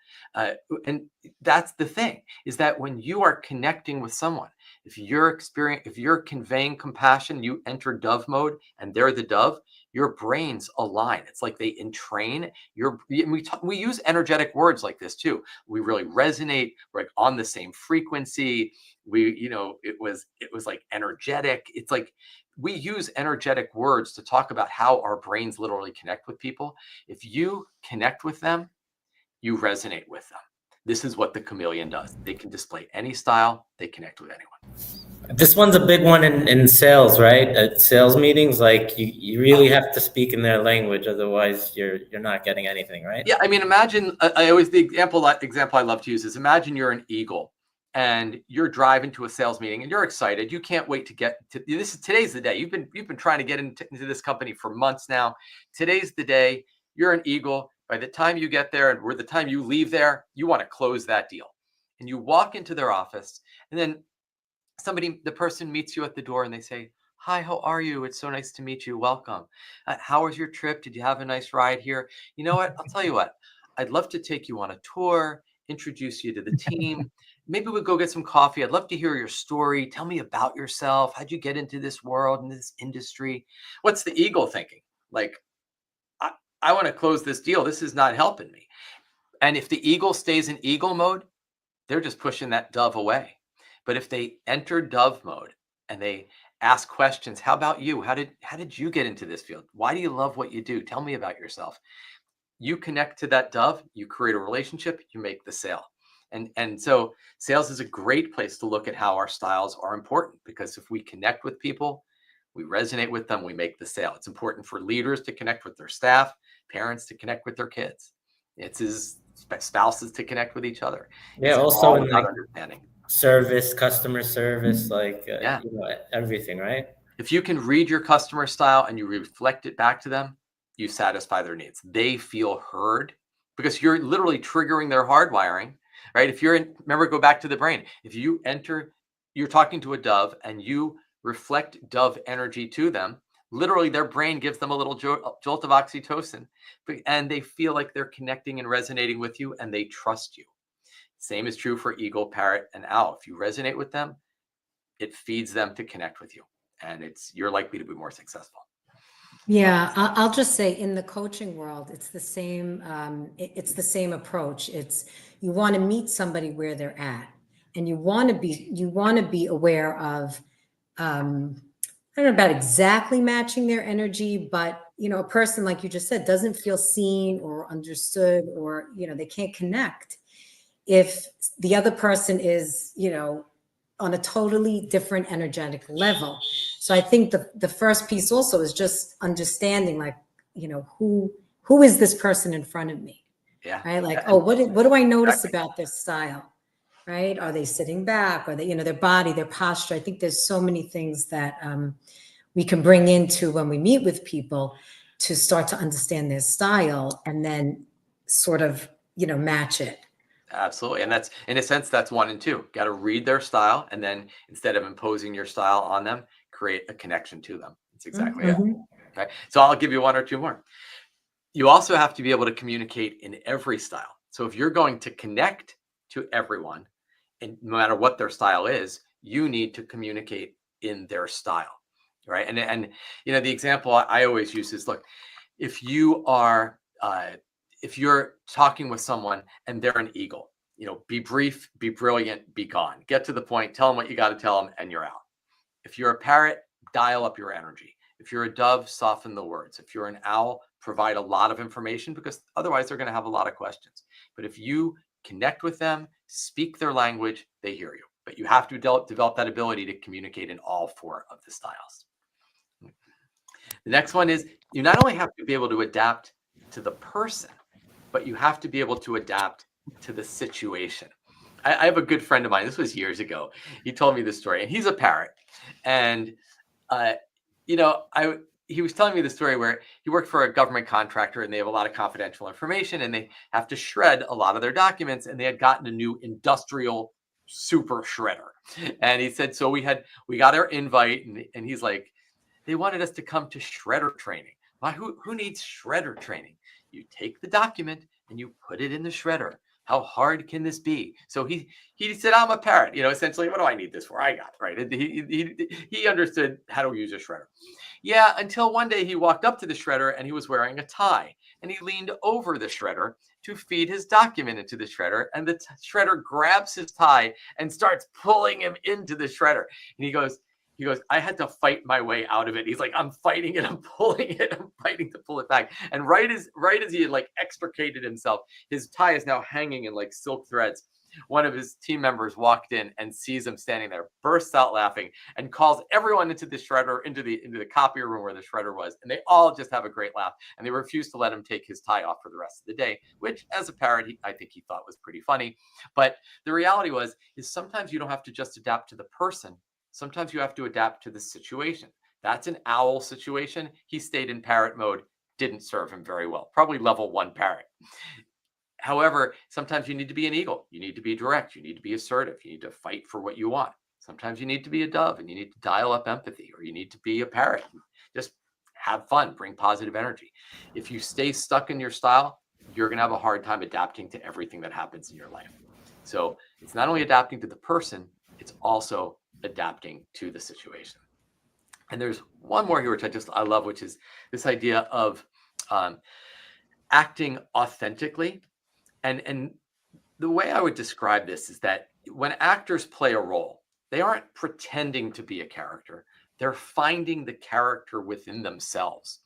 And that's the thing, is that when you are connecting with someone, if you're conveying compassion, you enter dove mode and they're the dove, your brains align. It's like they entrain we use energetic words like this too. We really resonate, we're like on the same frequency. It was like energetic. It's like we use energetic words to talk about how our brains literally connect with people. If you connect with them, you resonate with them. This is what the chameleon does. They can display any style. They connect with anyone. This one's a big one in sales, right? At sales meetings, like you really have to speak in their language, otherwise you're not getting anything, right? Yeah, I mean, imagine. The example I love to use is imagine you're an eagle and you're driving to a sales meeting and you're excited. You can't wait to get to this. Today's the day. You've been trying to get into this company for months now. Today's the day. You're an eagle. By the time you get there and the time you leave there, you want to close that deal. And you walk into their office and then the person meets you at the door and they say, "Hi, how are you? It's so nice to meet you. Welcome. How was your trip? Did you have a nice ride here? You know what? I'll tell you what. I'd love to take you on a tour, introduce you to the team. Maybe we'll go get some coffee. I'd love to hear your story. Tell me about yourself. How'd you get into this world and this industry?" What's the eagle thinking? Like, I want to close this deal. This is not helping me. And if the eagle stays in eagle mode, they're just pushing that dove away. But if they enter dove mode and they ask questions, how about you? How did you get into this field? Why do you love what you do? Tell me about yourself. You connect to that dove, you create a relationship, you make the sale. And so sales is a great place to look at how our styles are important, because if we connect with people, we resonate with them, we make the sale. It's important for leaders to connect with their staff, parents to connect with their kids. It's his spouses to connect with each other. Yeah, It's also all in about like understanding. service, customer service, like Yeah. everything, right? If you can read your customer style and you reflect it back to them, you satisfy their needs. They feel heard because you're literally triggering their hardwiring, right? Remember, go back to the brain. If you're talking to a dove and you reflect dove energy to them, literally their brain gives them a little jolt of oxytocin, and they feel like they're connecting and resonating with you and they trust you. Same is true for eagle, parrot, and owl. If you resonate with them, it feeds them to connect with you, and you're likely to be more successful. Yeah, I'll just say in the coaching world, it's the same. It's the same approach. It's you want to meet somebody where they're at, and you want to be aware of. I don't know about exactly matching their energy, but a person, like you just said, doesn't feel seen or understood, or they can't connect if the other person is on a totally different energetic level. So I think the first piece also is just understanding, like, who is this person in front of me? Yeah. Right. Like, oh, what do I notice about their style? Right. Are they sitting back? Are they, their body, their posture? I think there's so many things that we can bring into when we meet with people to start to understand their style and then sort of, match it. Absolutely. And that's, in a sense, that's 1 and 2. Got to read their style. And then instead of imposing your style on them, create a connection to them. It's exactly it. Okay. So I'll give you one or two more. You also have to be able to communicate in every style. So if you're going to connect to everyone, and no matter what their style is, you need to communicate in their style, right? And the example I always use is, look, if you are if you're talking with someone and they're an eagle, be brief, be brilliant, be gone. Get to the point, tell them what you got to tell them, and you're out. If you're a parrot, dial up your energy. If you're a dove, soften the words. If you're an owl, provide a lot of information, because otherwise they're going to have a lot of questions. But if you connect with them, speak their language, they hear you. But you have to develop that ability to communicate in all four of the styles. The next one is, you not only have to be able to adapt to the person, but you have to be able to adapt to the situation. I have a good friend of mine. This was years ago. He told me this story, and he's a parrot. And, he was telling me the story where he worked for a government contractor, and they have a lot of confidential information, and they have to shred a lot of their documents, and they had gotten a new industrial super shredder. And he said, so we got our invite, and he's like, they wanted us to come to shredder training. Why? Who needs shredder training? You take the document and you put it in the shredder. How hard can this be? So he said, I'm a parrot. Essentially, what do I need this for? I got it, right. He understood how to use a shredder. Yeah, until one day he walked up to the shredder and he was wearing a tie, and he leaned over the shredder to feed his document into the shredder, and the shredder grabs his tie and starts pulling him into the shredder. And he goes, I had to fight my way out of it. He's like, I'm fighting it. I'm pulling it. I'm fighting to pull it back. And right as he had extricated himself, his tie is now hanging in silk threads. One of his team members walked in and sees him standing there, bursts out laughing, and calls everyone into the shredder, into the copier room where the shredder was. And they all just have a great laugh. And they refused to let him take his tie off for the rest of the day, which, as a parrot, I think he thought was pretty funny. But the reality is sometimes you don't have to just adapt to the person. Sometimes you have to adapt to the situation. That's an owl situation. He stayed in parrot mode, didn't serve him very well. Probably level 1 parrot. However, sometimes you need to be an eagle. You need to be direct. You need to be assertive. You need to fight for what you want. Sometimes you need to be a dove and you need to dial up empathy, or you need to be a parrot. Just have fun, bring positive energy. If you stay stuck in your style, you're going to have a hard time adapting to everything that happens in your life. So it's not only adapting to the person, it's also adapting to the situation. And there's one more here, which I love, which is this idea of acting authentically. And the way I would describe this is that when actors play a role, they aren't pretending to be a character. They're finding the character within themselves.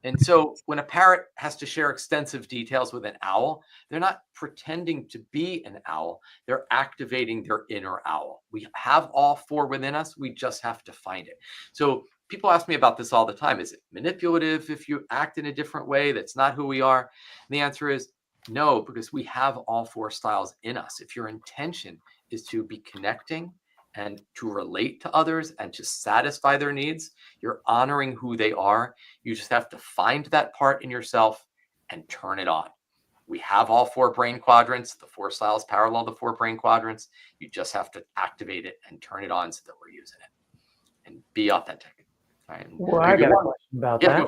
And so when a parrot has to share extensive details with an owl, they're not pretending to be an owl. They're activating their inner owl. We have all four within us. We just have to find it. So people ask me about this all the time. Is it manipulative if you act in a different way? That's not who we are. And the answer is no, because we have all four styles in us. If your intention is to be connecting and to relate to others and to satisfy their needs, you're honoring who they are. You just have to find that part in yourself and turn it on. We have all four brain quadrants. The four styles parallel the four brain quadrants. You just have to activate it and turn it on so that we're using it. And be authentic. All right. Well, I got a question about that. Go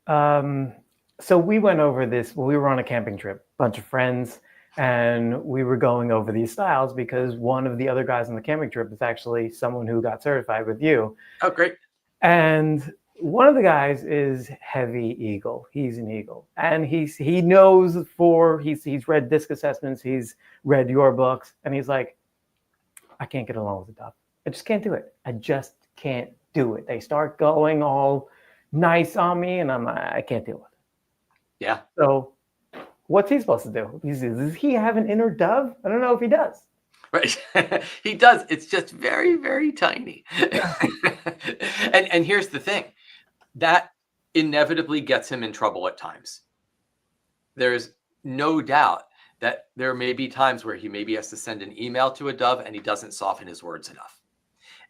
for it. So we went over this. We were on a camping trip, bunch of friends, and we were going over these styles because one of the other guys on the camping trip is actually someone who got certified with you. Oh, great. And one of the guys is heavy eagle. He's an eagle. And he knows he's read disc assessments. He's read your books. And he's like, I can't get along with the dove. I just can't do it. I just can't do it. They start going all nice on me and I can't deal with it. Yeah. So what's he supposed to do? Does he have an inner dove? I don't know if he does. Right. He does. It's just very, very tiny. And here's the thing. That inevitably gets him in trouble at times. There's no doubt that there may be times where he maybe has to send an email to a dove and he doesn't soften his words enough.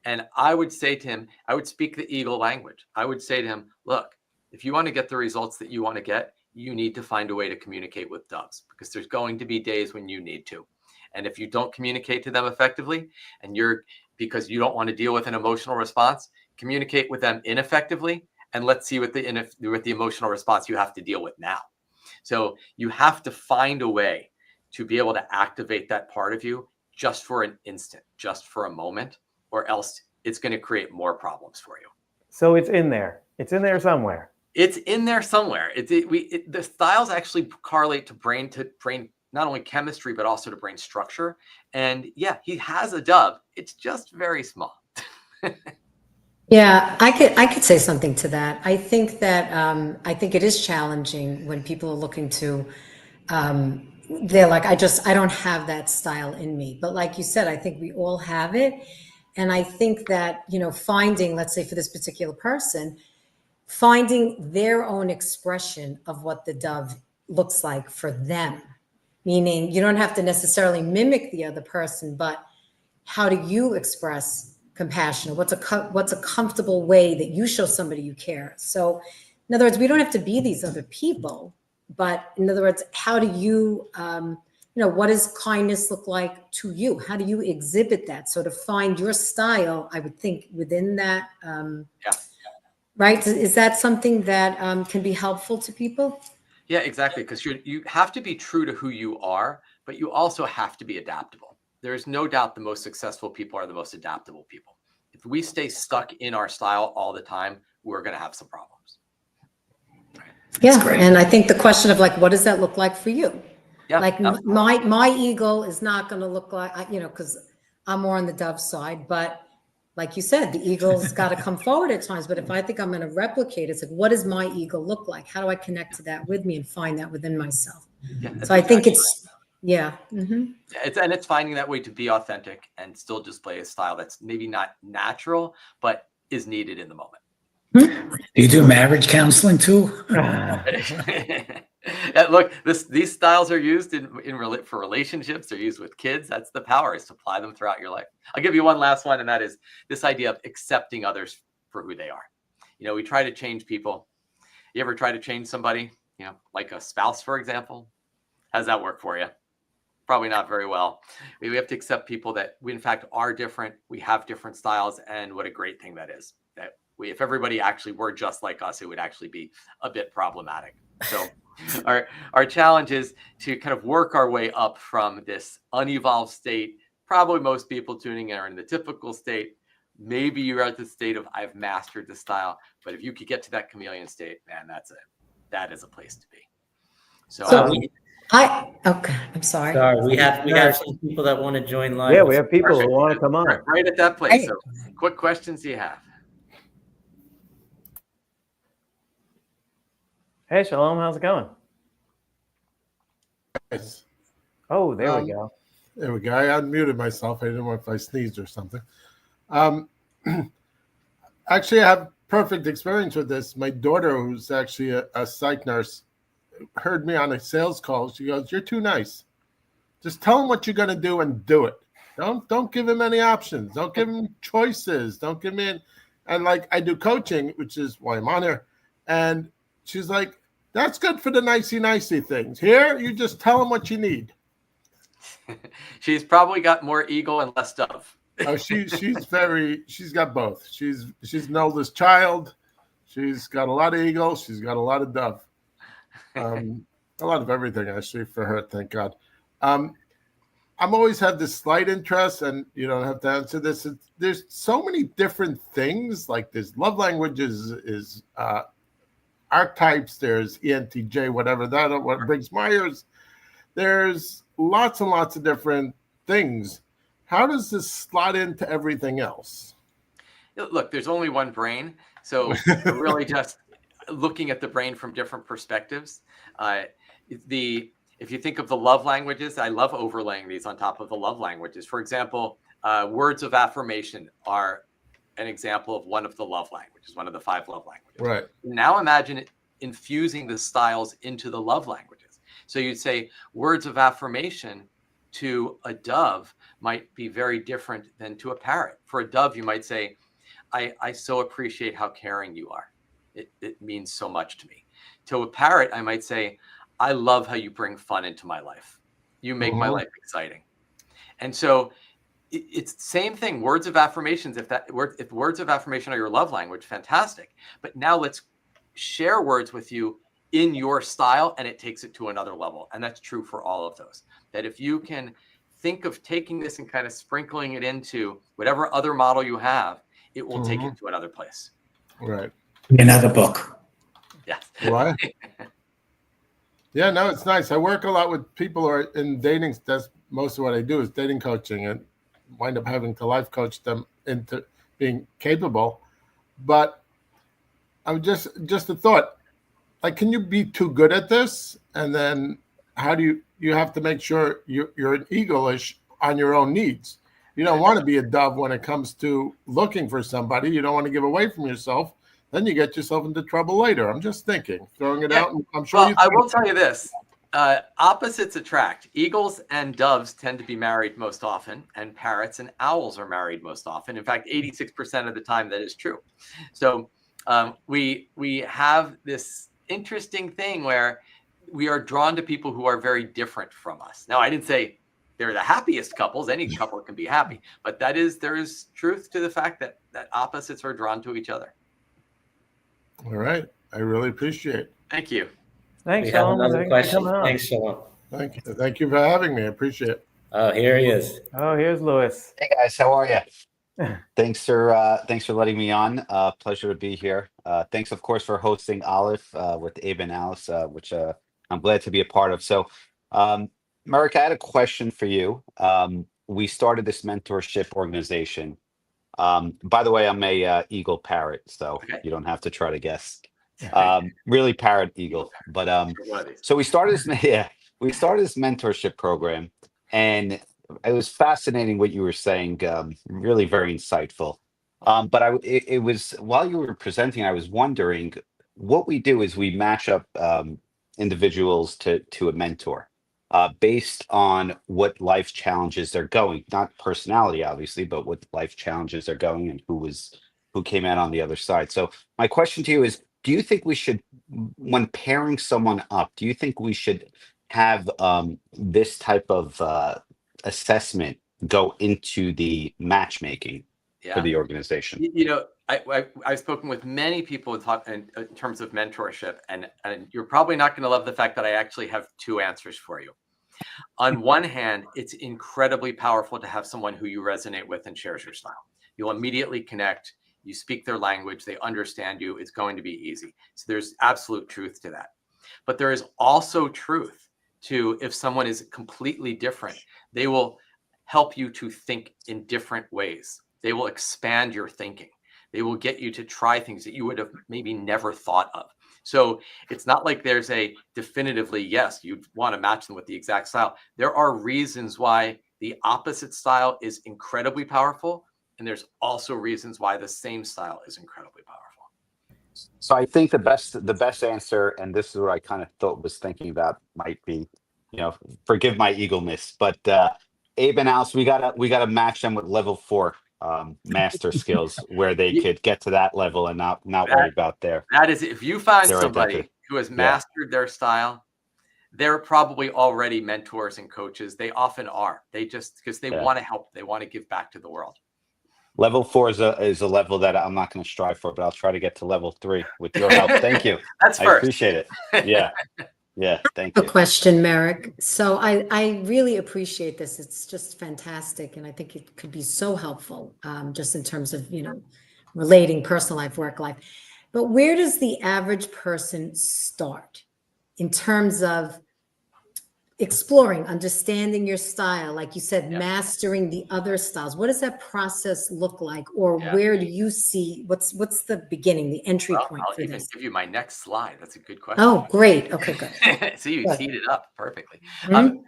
And I would say to him, I would speak the eagle language. I would say to him, look, if you want to get the results that you want to get, you need to find a way to communicate with doves, because there's going to be days when you need to. And if you don't communicate to them effectively, and because you don't want to deal with an emotional response, communicate with them ineffectively and let's see what the emotional response you have to deal with now. So you have to find a way to be able to activate that part of you just for an instant, just for a moment, or else it's going to create more problems for you. So it's in there. It's in there somewhere. It's in there somewhere. The styles actually correlate to brain, not only chemistry, but also to brain structure. And yeah, he has a dove. It's just very small. Yeah, I could say something to that. I think that I think it is challenging when people are looking to they're like, I don't have that style in me. But like you said, I think we all have it. And I think that, finding, let's say for this particular person, finding their own expression of what the dove looks like for them, meaning you don't have to necessarily mimic the other person, but how do you express compassion? What's a comfortable way that you show somebody you care? So in other words, we don't have to be these other people, but in other words, how do you, what does kindness look like to you? How do you exhibit that? So to find your style, I would think within that, right? Is that something that can be helpful to people? Yeah, exactly. Because you have to be true to who you are, but you also have to be adaptable. There's no doubt the most successful people are the most adaptable people. If we stay stuck in our style all the time, we're going to have some problems. Yeah, and I think the question of like, what does that look like for you? Yeah, like my eagle is not going to look like, because I'm more on the dove side, but like you said, the eagle's got to come forward at times. But if I think I'm going to replicate, it's like, what does my eagle look like? How do I connect to that with me and find that within myself? Yeah, so I think it's, yeah. Mm-hmm. It's finding that way to be authentic and still display a style that's maybe not natural, but is needed in the moment. Do you do marriage counseling too? Look, these styles are used for relationships. They're used with kids. That's the power, is to apply them throughout your life. I'll give you one last one, and that is this idea of accepting others for who they are. We try to change people. You ever try to change somebody, like a spouse, for example? How's that work for you? Probably not very well. We have to accept people that we, in fact, are different. We have different styles, and what a great thing that is. That if everybody actually were just like us, it would actually be a bit problematic. So our challenge is to kind of work our way up from this unevolved state. Probably most people tuning in are in the typical state. Maybe you're at the state of I've mastered the style, but if you could get to that chameleon state, man, that is a place to be. Okay, I'm sorry. Sorry, we have some people that want to join live. Yeah, we have people who want to come on. Right at that place. So, what questions do you have? Hey, Shalom, how's it going? Nice. Oh, there we go. There we go. I unmuted myself. I didn't know if I sneezed or something. Actually, I have perfect experience with this. My daughter, who's actually a psych nurse, heard me on a sales call. She goes, "You're too nice. Just tell him what you're going to do and do it. Don't give him any options. Don't give him choices. Don't give him and like I do coaching, which is why I'm on here. And she's like, that's good for the nicey things. Here, you just tell him what you need." She's probably got more eagle and less dove. Oh, she's got both. She's an oldest child. She's got a lot of eagle. She's got a lot of dove. A lot of everything actually for her, thank God. I'm always had this slight interest, and you don't have to answer this. There's so many different things. Like there's love languages, is archetypes. There's ENTJ, whatever that. What Briggs Myers. There's lots and lots of different things. How does this slot into everything else? Look, there's only one brain, so we're really just looking at the brain from different perspectives. If you think of the love languages, I love overlaying these on top of the love languages. For example, words of affirmation are an example of one of the love languages, one of the 5 love languages. Right. Now imagine infusing the styles into the love languages. So you'd say words of affirmation to a dove might be very different than to a parrot. For a dove, you might say, I so appreciate how caring you are. It means so much to me. To a parrot, I might say, I love how you bring fun into my life. You make my life exciting. And so it's the same thing. Words of affirmations. If words of affirmation are your love language, fantastic. But now let's share words with you in your style, and it takes it to another level. And that's true for all of those. That if you can think of taking this and kind of sprinkling it into whatever other model you have, it will take it to another place. Right. Another book. Yes. Why? Yeah, no, it's nice. I work a lot with people who are in dating. That's most of what I do is dating coaching, and wind up having to life coach them into being capable. But I'm just a thought. Like, can you be too good at this? And then how do you have to make sure you're an eagle-ish on your own needs? You don't want to be a dove when it comes to looking for somebody. You don't want to give away from yourself. Then you get yourself into trouble later. I'm just thinking, throwing it out. I'm sure. Well, I will tell you this. Opposites attract. Eagles and doves tend to be married most often, and parrots and owls are married most often. In fact, 86% of the time that is true. So we have this interesting thing where we are drawn to people who are very different from us. Now, I didn't say they're the happiest couples. Any couple can be happy, but there is truth to the fact that opposites are drawn to each other. All right. I really appreciate it. Thank you. Thanks, We have Shalom. another Thanks for question. coming on. Thanks, Shalom. Thank you for having me. I appreciate it. Oh, here he is. Oh, here's Louis. Hey guys, how are you? Thanks for letting me on. Pleasure to be here. Thanks, of course, for hosting Aleph with Abe and Alice, which I'm glad to be a part of. So, Merrick, I had a question for you. We started this mentorship organization. By the way, I'm a eagle parrot, so Okay. you don't have to try to guess. Really parrot eagle, but One of these. so we started this mentorship program, and it was fascinating what you were saying. Really very insightful. But it was while you were presenting, I was wondering what we do is we match up individuals to a mentor based on what life challenges they're going, not personality, obviously, but what life challenges they're going and who came out on the other side. So my question to you is, do you think we should, when pairing someone up, do you think we should have this type of assessment go into the matchmaking for the organization? You know, I've spoken with many people in terms of mentorship, and you're probably not going to love the fact that I actually have two answers for you. On one hand, it's incredibly powerful to have someone who you resonate with and shares your style. You'll immediately connect. You speak their language. They understand you. It's going to be easy. So there's absolute truth to that. But there is also truth to if someone is completely different, they will help you to think in different ways. They will expand your thinking. They will get you to try things that you would have maybe never thought of. So it's not like there's a definitively, yes, you'd want to match them with the exact style. There are reasons why the opposite style is incredibly powerful. And there's also reasons why the same style is incredibly powerful. So I think the best answer, and this is what I kind of was thinking about, might be, forgive my eagleness, but Abe and Alice, we gotta match them with level 4 master skills where they could get to that level and not worry about their. That is, if you find their somebody identity. who has mastered their style, they're probably already mentors and coaches. They often are. They just because they want to help, they want to give back to the world. Level 4 is a level that I'm not going to strive for, but I'll try to get to level 3 with your help. Thank you. That's I first. appreciate it. Yeah. Thank A you. question, Merrick. So I really appreciate this. It's just fantastic. And I think it could be so helpful just in terms of, relating personal life, work life. But where does the average person start in terms of exploring, understanding your style? Like you said, mastering the other styles. What does that process look like? Or where do you see, what's the beginning, the entry point I'll for even this? give you my next slide. That's a good question. Oh, great. Okay, good. So you Good. teed it up perfectly. Mhm.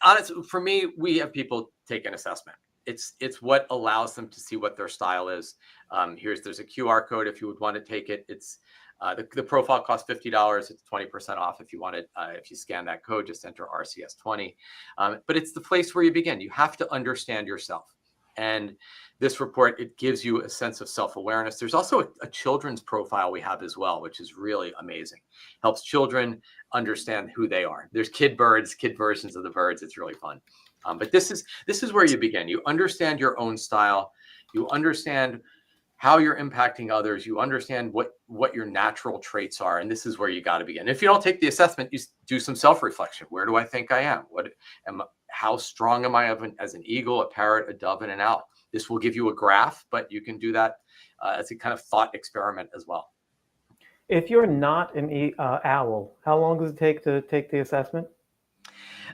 Honestly, for me, we have people take an assessment. It's what allows them to see what their style is. There's a QR code if you would want to take it. It's the profile costs $50. It's 20% off if you want it. If you scan that code, just enter RCS 20. But it's the place where you begin. You have to understand yourself. And this report, it gives you a sense of self-awareness. There's also a children's profile we have as well, which is really amazing. Helps children understand who they are. There's kid versions of the birds. It's really fun. But this is where you begin. You understand your own style. You understand how you're impacting others. You understand what your natural traits are. And this is where you got to begin. If you don't take the assessment, you do some self-reflection. Where do I think I am? How strong am I as an eagle, a parrot, a dove, and an owl? This will give you a graph, but you can do that as a kind of thought experiment as well. If you're not an owl, how long does it take to take the assessment?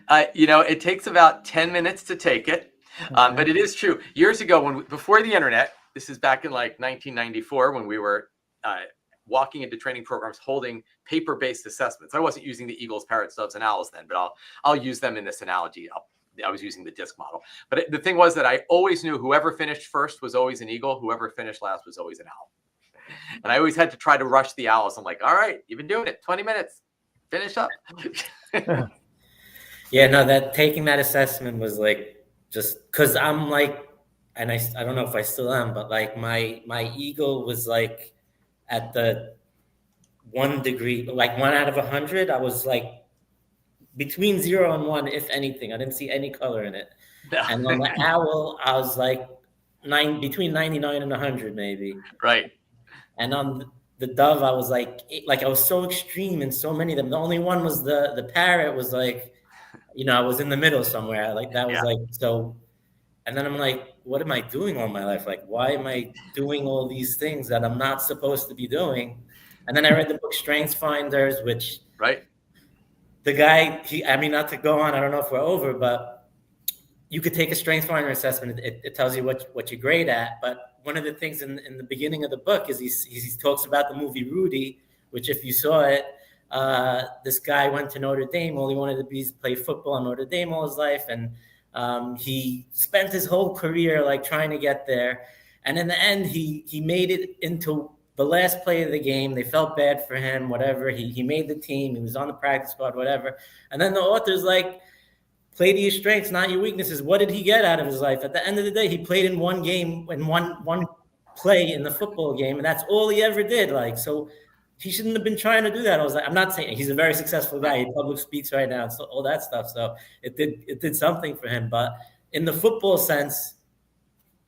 It takes about 10 minutes to take it. Okay. But it is true. Years ago, before the internet, this is back in like 1994 when we were walking into training programs holding paper-based assessments. I wasn't using the eagles, parrots, doves, and owls then, but I'll use them in this analogy. I was using the DISC model. But the thing was that I always knew whoever finished first was always an eagle. Whoever finished last was always an owl. And I always had to try to rush the owls. I'm like, all right, you've been doing it 20 minutes. Finish up. Yeah, no, taking that assessment was like, just because I'm like, and I don't know if I still am, but like my eagle was like at the 1 degree, like 1 out of 100. I was like between 0 and 1, if anything. I didn't see any color in it. No. And on the owl, I was like between 99 and 100 maybe. Right. And on the dove, I was like I was so extreme in so many of them. The only one was the parrot was like, I was in the middle somewhere. Like that was like so. And then I'm like, what am I doing all my life? Like, why am I doing all these things that I'm not supposed to be doing? And then I read the book Strengths Finders, which the guy, not to go on, I don't know if we're over, but you could take a Strengths Finder assessment. It tells you what you're great at. But one of the things in the beginning of the book is he talks about the movie Rudy, which if you saw it, this guy went to Notre Dame. All he wanted to be is play football in Notre Dame all his life. And he spent his whole career like trying to get there. And in the end, he made it into the last play of the game. They felt bad for him, whatever. He made the team. He was on the practice squad, whatever. And then the author's like, play to your strengths, not your weaknesses. What did he get out of his life? At the end of the day, he played in one game, in one play in the football game. And that's all he ever did. Like, so he shouldn't have been trying to do that. I was like, I'm not saying he's a very successful guy. He public speaks right now and so, all that stuff. So it did something for him. But in the football sense,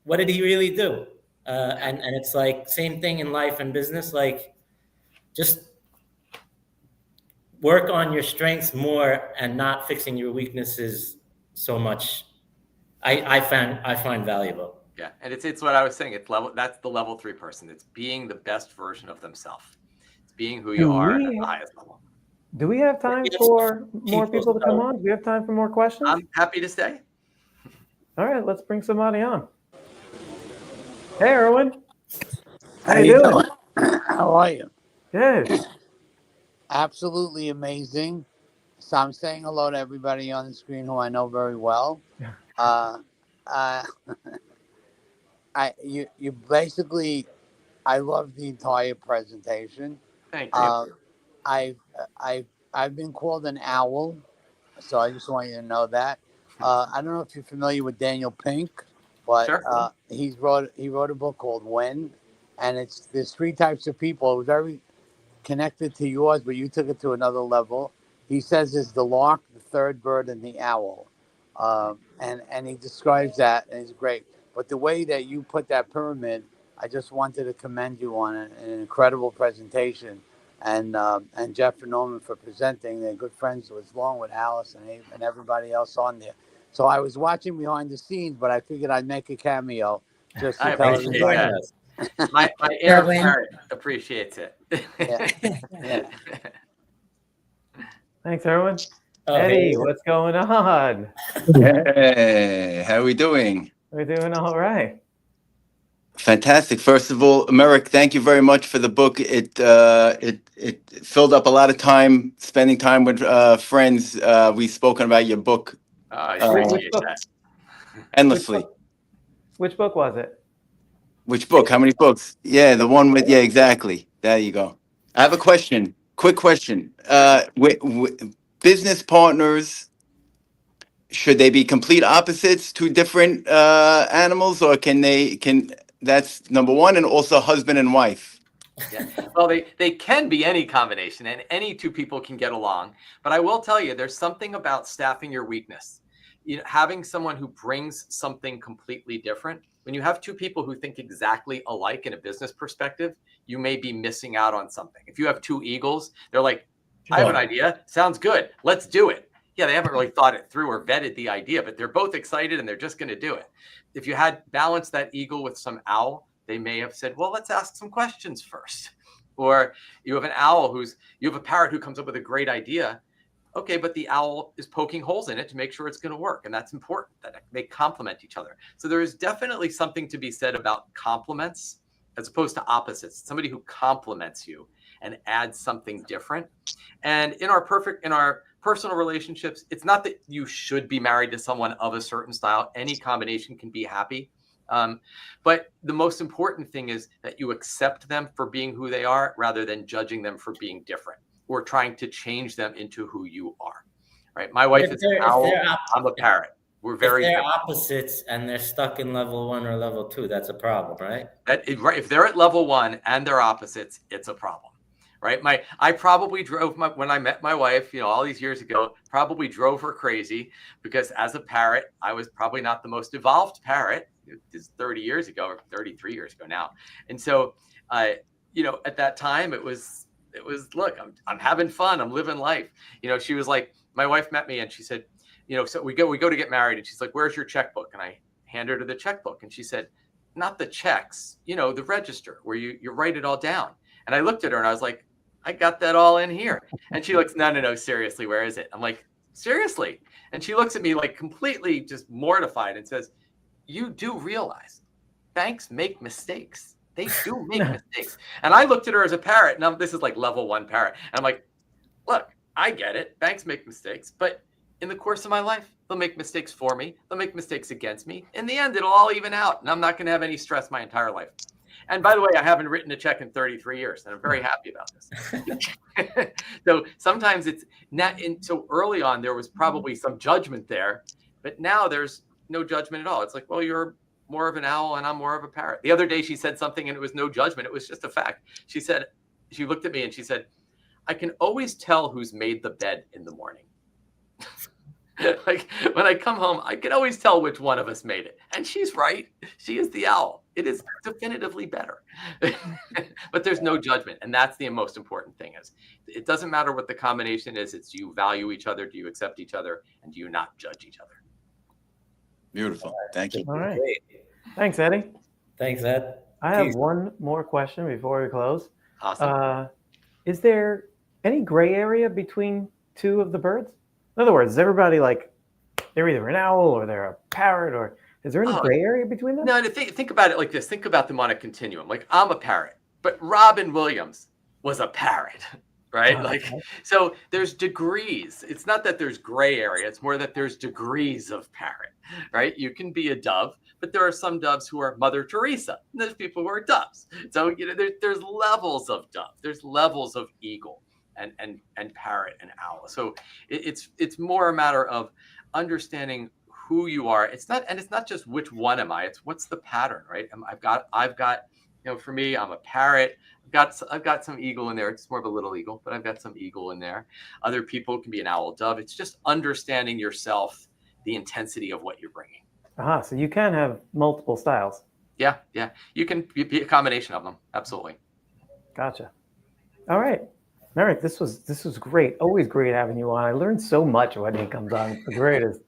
what did he really do? And it's like same thing in life and business. Like, just work on your strengths more and not fixing your weaknesses so much. I find valuable. Yeah, and it's what I was saying. That's the level 3 person. It's being the best version of themselves. It's being who you are at the highest level. Do we have time for more people to come on? Do we have time for more questions? I'm happy to stay. All right, let's bring somebody on. Hey, Erwin. How you doing? How are you? Good. Absolutely amazing. So I'm saying hello to everybody on the screen who I know very well. You basically, I love the entire presentation. Thank you. I've been called an owl, so I just want you to know that. I don't know if you're familiar with Daniel Pink, but Sure. he wrote a book called When, and there's 3 types of people. It was very connected to yours, but you took it to another level. He says there's the lark, the third bird, and the owl, and he describes that, and it's great. But the way that you put that pyramid, I just wanted to commend you on an incredible presentation, and Jeff and Norman for presenting. They're good friends along with Alice and Abe and everybody else on there. So I was watching behind the scenes, but I figured I'd make a cameo just to tell appreciate everybody. that. My air parrot appreciates it. Yeah. Thanks, Erwin. Oh, Eddie, hey. what's going on? Hey, how are we doing? We're doing all right. Fantastic. First of all, Merrick, thank you very much for the book. It filled up a lot of time spending time with friends. We've spoken about your book I appreciate that. endlessly. Which book was it? Which book? How many books? Yeah, the one with, yeah, exactly. There you go. I have a question. Quick question. Business partners, should they be complete opposites, 2 different animals, or that's number 1, and also husband and wife? Yeah. Well, they can be any combination, and any 2 people can get along. But I will tell you, there's something about staffing your weakness. having someone who brings something completely different. When you have two people who think exactly alike in a business perspective, you may be missing out on something. If you have two eagles, they're like, I have an idea. Sounds good. Let's do it. Yeah, they haven't really thought it through or vetted the idea, but they're both excited and they're just going to do it. If you had balanced that eagle with some owl, they may have said, well, let's ask some questions first. Or you have an owl you have a parrot who comes up with a great idea. Okay, but the owl is poking holes in it to make sure it's going to work. And that's important, that they complement each other. So there is definitely something to be said about complements as opposed to opposites. Somebody who complements you and adds something different. And in our personal relationships, it's not that you should be married to someone of a certain style. Any combination can be happy. But the most important thing is that you accept them for being who they are rather than judging them for being different or trying to change them into who you are. Right? My wife is an owl. I'm a parrot. We're very if they're different. opposites and they're stuck in level 1 or level 2, that's a problem, right? If they're at level 1 and they're opposites, it's a problem. Right. I probably drove when I met my wife, all these years ago, probably drove her crazy because as a parrot, I was probably not the most evolved parrot. It's 30 years ago or 33 years ago now. And so, at that time it was, look, I'm having fun. I'm living life. She was like, my wife met me and she said, so we go to get married and she's like, where's your checkbook? And I hand her the checkbook and she said, not the checks, the register where you write it all down. And I looked at her and I was like, I got that all in here. And she looks, no, seriously, where is it? I'm like, seriously? And she looks at me like completely just mortified and says, you do realize banks make mistakes. They do make mistakes. And I looked at her as a parrot. Now, this is like level 1 parrot. And I'm like, look, I get it. Banks make mistakes. But in the course of my life, they'll make mistakes for me. They'll make mistakes against me. In the end, it'll all even out. And I'm not going to have any stress my entire life. And by the way, I haven't written a check in 33 years, and I'm very happy about this. So sometimes it's not. So early on, there was probably some judgment there, but now there's no judgment at all. It's like, well, you're more of an owl, and I'm more of a parrot. The other day, she said something, and it was no judgment. It was just a fact. She looked at me, and she said, I can always tell who's made the bed in the morning. Like when I come home, I can always tell which one of us made it. And she's right. She is the owl. It is definitively better. But there's no judgment. And that's the most important thing is it doesn't matter what the combination is. It's do you value each other? Do you accept each other? And do you not judge each other? Beautiful. Thank you. All right. Thanks, Eddie. Thanks, Ed. I have one more question before we close. Awesome. Is there any gray area between two of the birds? In other words, is everybody like they're either an owl or they're a parrot, or is there any gray area between them? No, think about it like this. Think about them on a continuum. Like I'm a parrot, but Robin Williams was a parrot, right? So there's degrees. It's not that there's gray area. It's more that there's degrees of parrot, right? You can be a dove, but there are some doves who are Mother Teresa. And there's people who are doves. So there's levels of dove. There's levels of eagle. And parrot and owl. So it's more a matter of understanding who you are. It's not just which one am I. It's what's the pattern, right? I've got for me, I'm a parrot. I've got some eagle in there. It's more of a little eagle, but I've got some eagle in there. Other people can be an owl, dove. It's just understanding yourself, the intensity of what you're bringing. So you can have multiple styles. Yeah. You can be a combination of them. Absolutely. Gotcha. All right. Merrick, this was great. Always great having you on. I learned so much when he comes on. It's the greatest.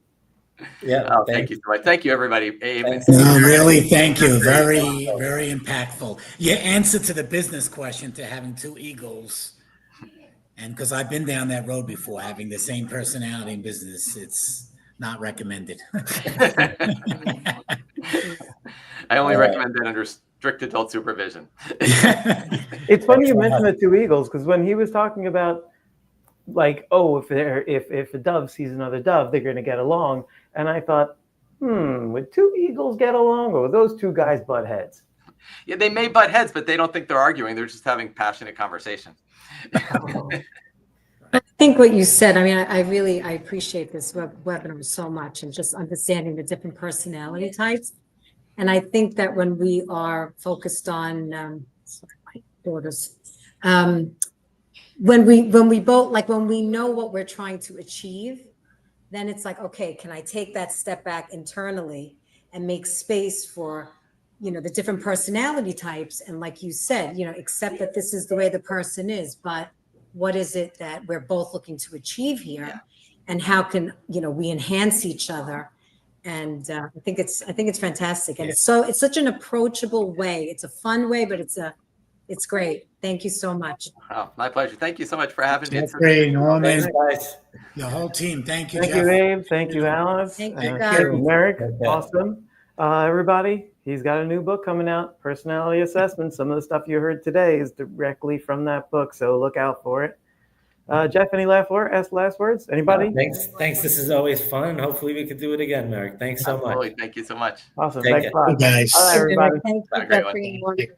Yeah. Thank you so much. Thank you, everybody. Abe. No, really, thank you. Very, very impactful. Your answer to the business question to having two eagles, and because I've been down that road before, having the same personality in business, it's not recommended. I only recommend that under strict adult supervision. It's funny you mentioned the two eagles, because when he was talking about like, if a dove sees another dove, they're going to get along, and I thought, would two eagles get along, or would those two guys butt heads? Yeah, they may butt heads, but they don't think they're arguing. They're just having passionate conversation. I think what you said, I mean, I appreciate this webinar so much, and just understanding the different personality types. And I think that when we are focused on, sorry, my daughters, when we both, like when we know what we're trying to achieve, then it's like, okay, can I take that step back internally and make space for, the different personality types? And like you said, accept that this is the way the person is, but what is it that we're both looking to achieve here? Yeah. And how can, we enhance each other? And I think it's fantastic. And it's such an approachable way. It's a fun way, but it's great. Thank you so much. Oh, my pleasure. Thank you so much for having me. Jeffrey, Norman, Thanks, guys. the whole team. Thank you, Thank Jeff. you, Abe. Thank you, Alice. Thank you, Thank guys. you, Merrick. Okay. Awesome. Everybody, he's got a new book coming out, Personality Assessment. Some of the stuff you heard today is directly from that book, so look out for it. Jeff, any last words? Anybody? Thanks. This is always fun. Hopefully we could do it again, Merrick. Thanks so much. Absolutely. Thank you so much. Awesome. Take Thanks care. a lot. Guys. All right, everybody. Thank Have you, a great one. Jeffrey.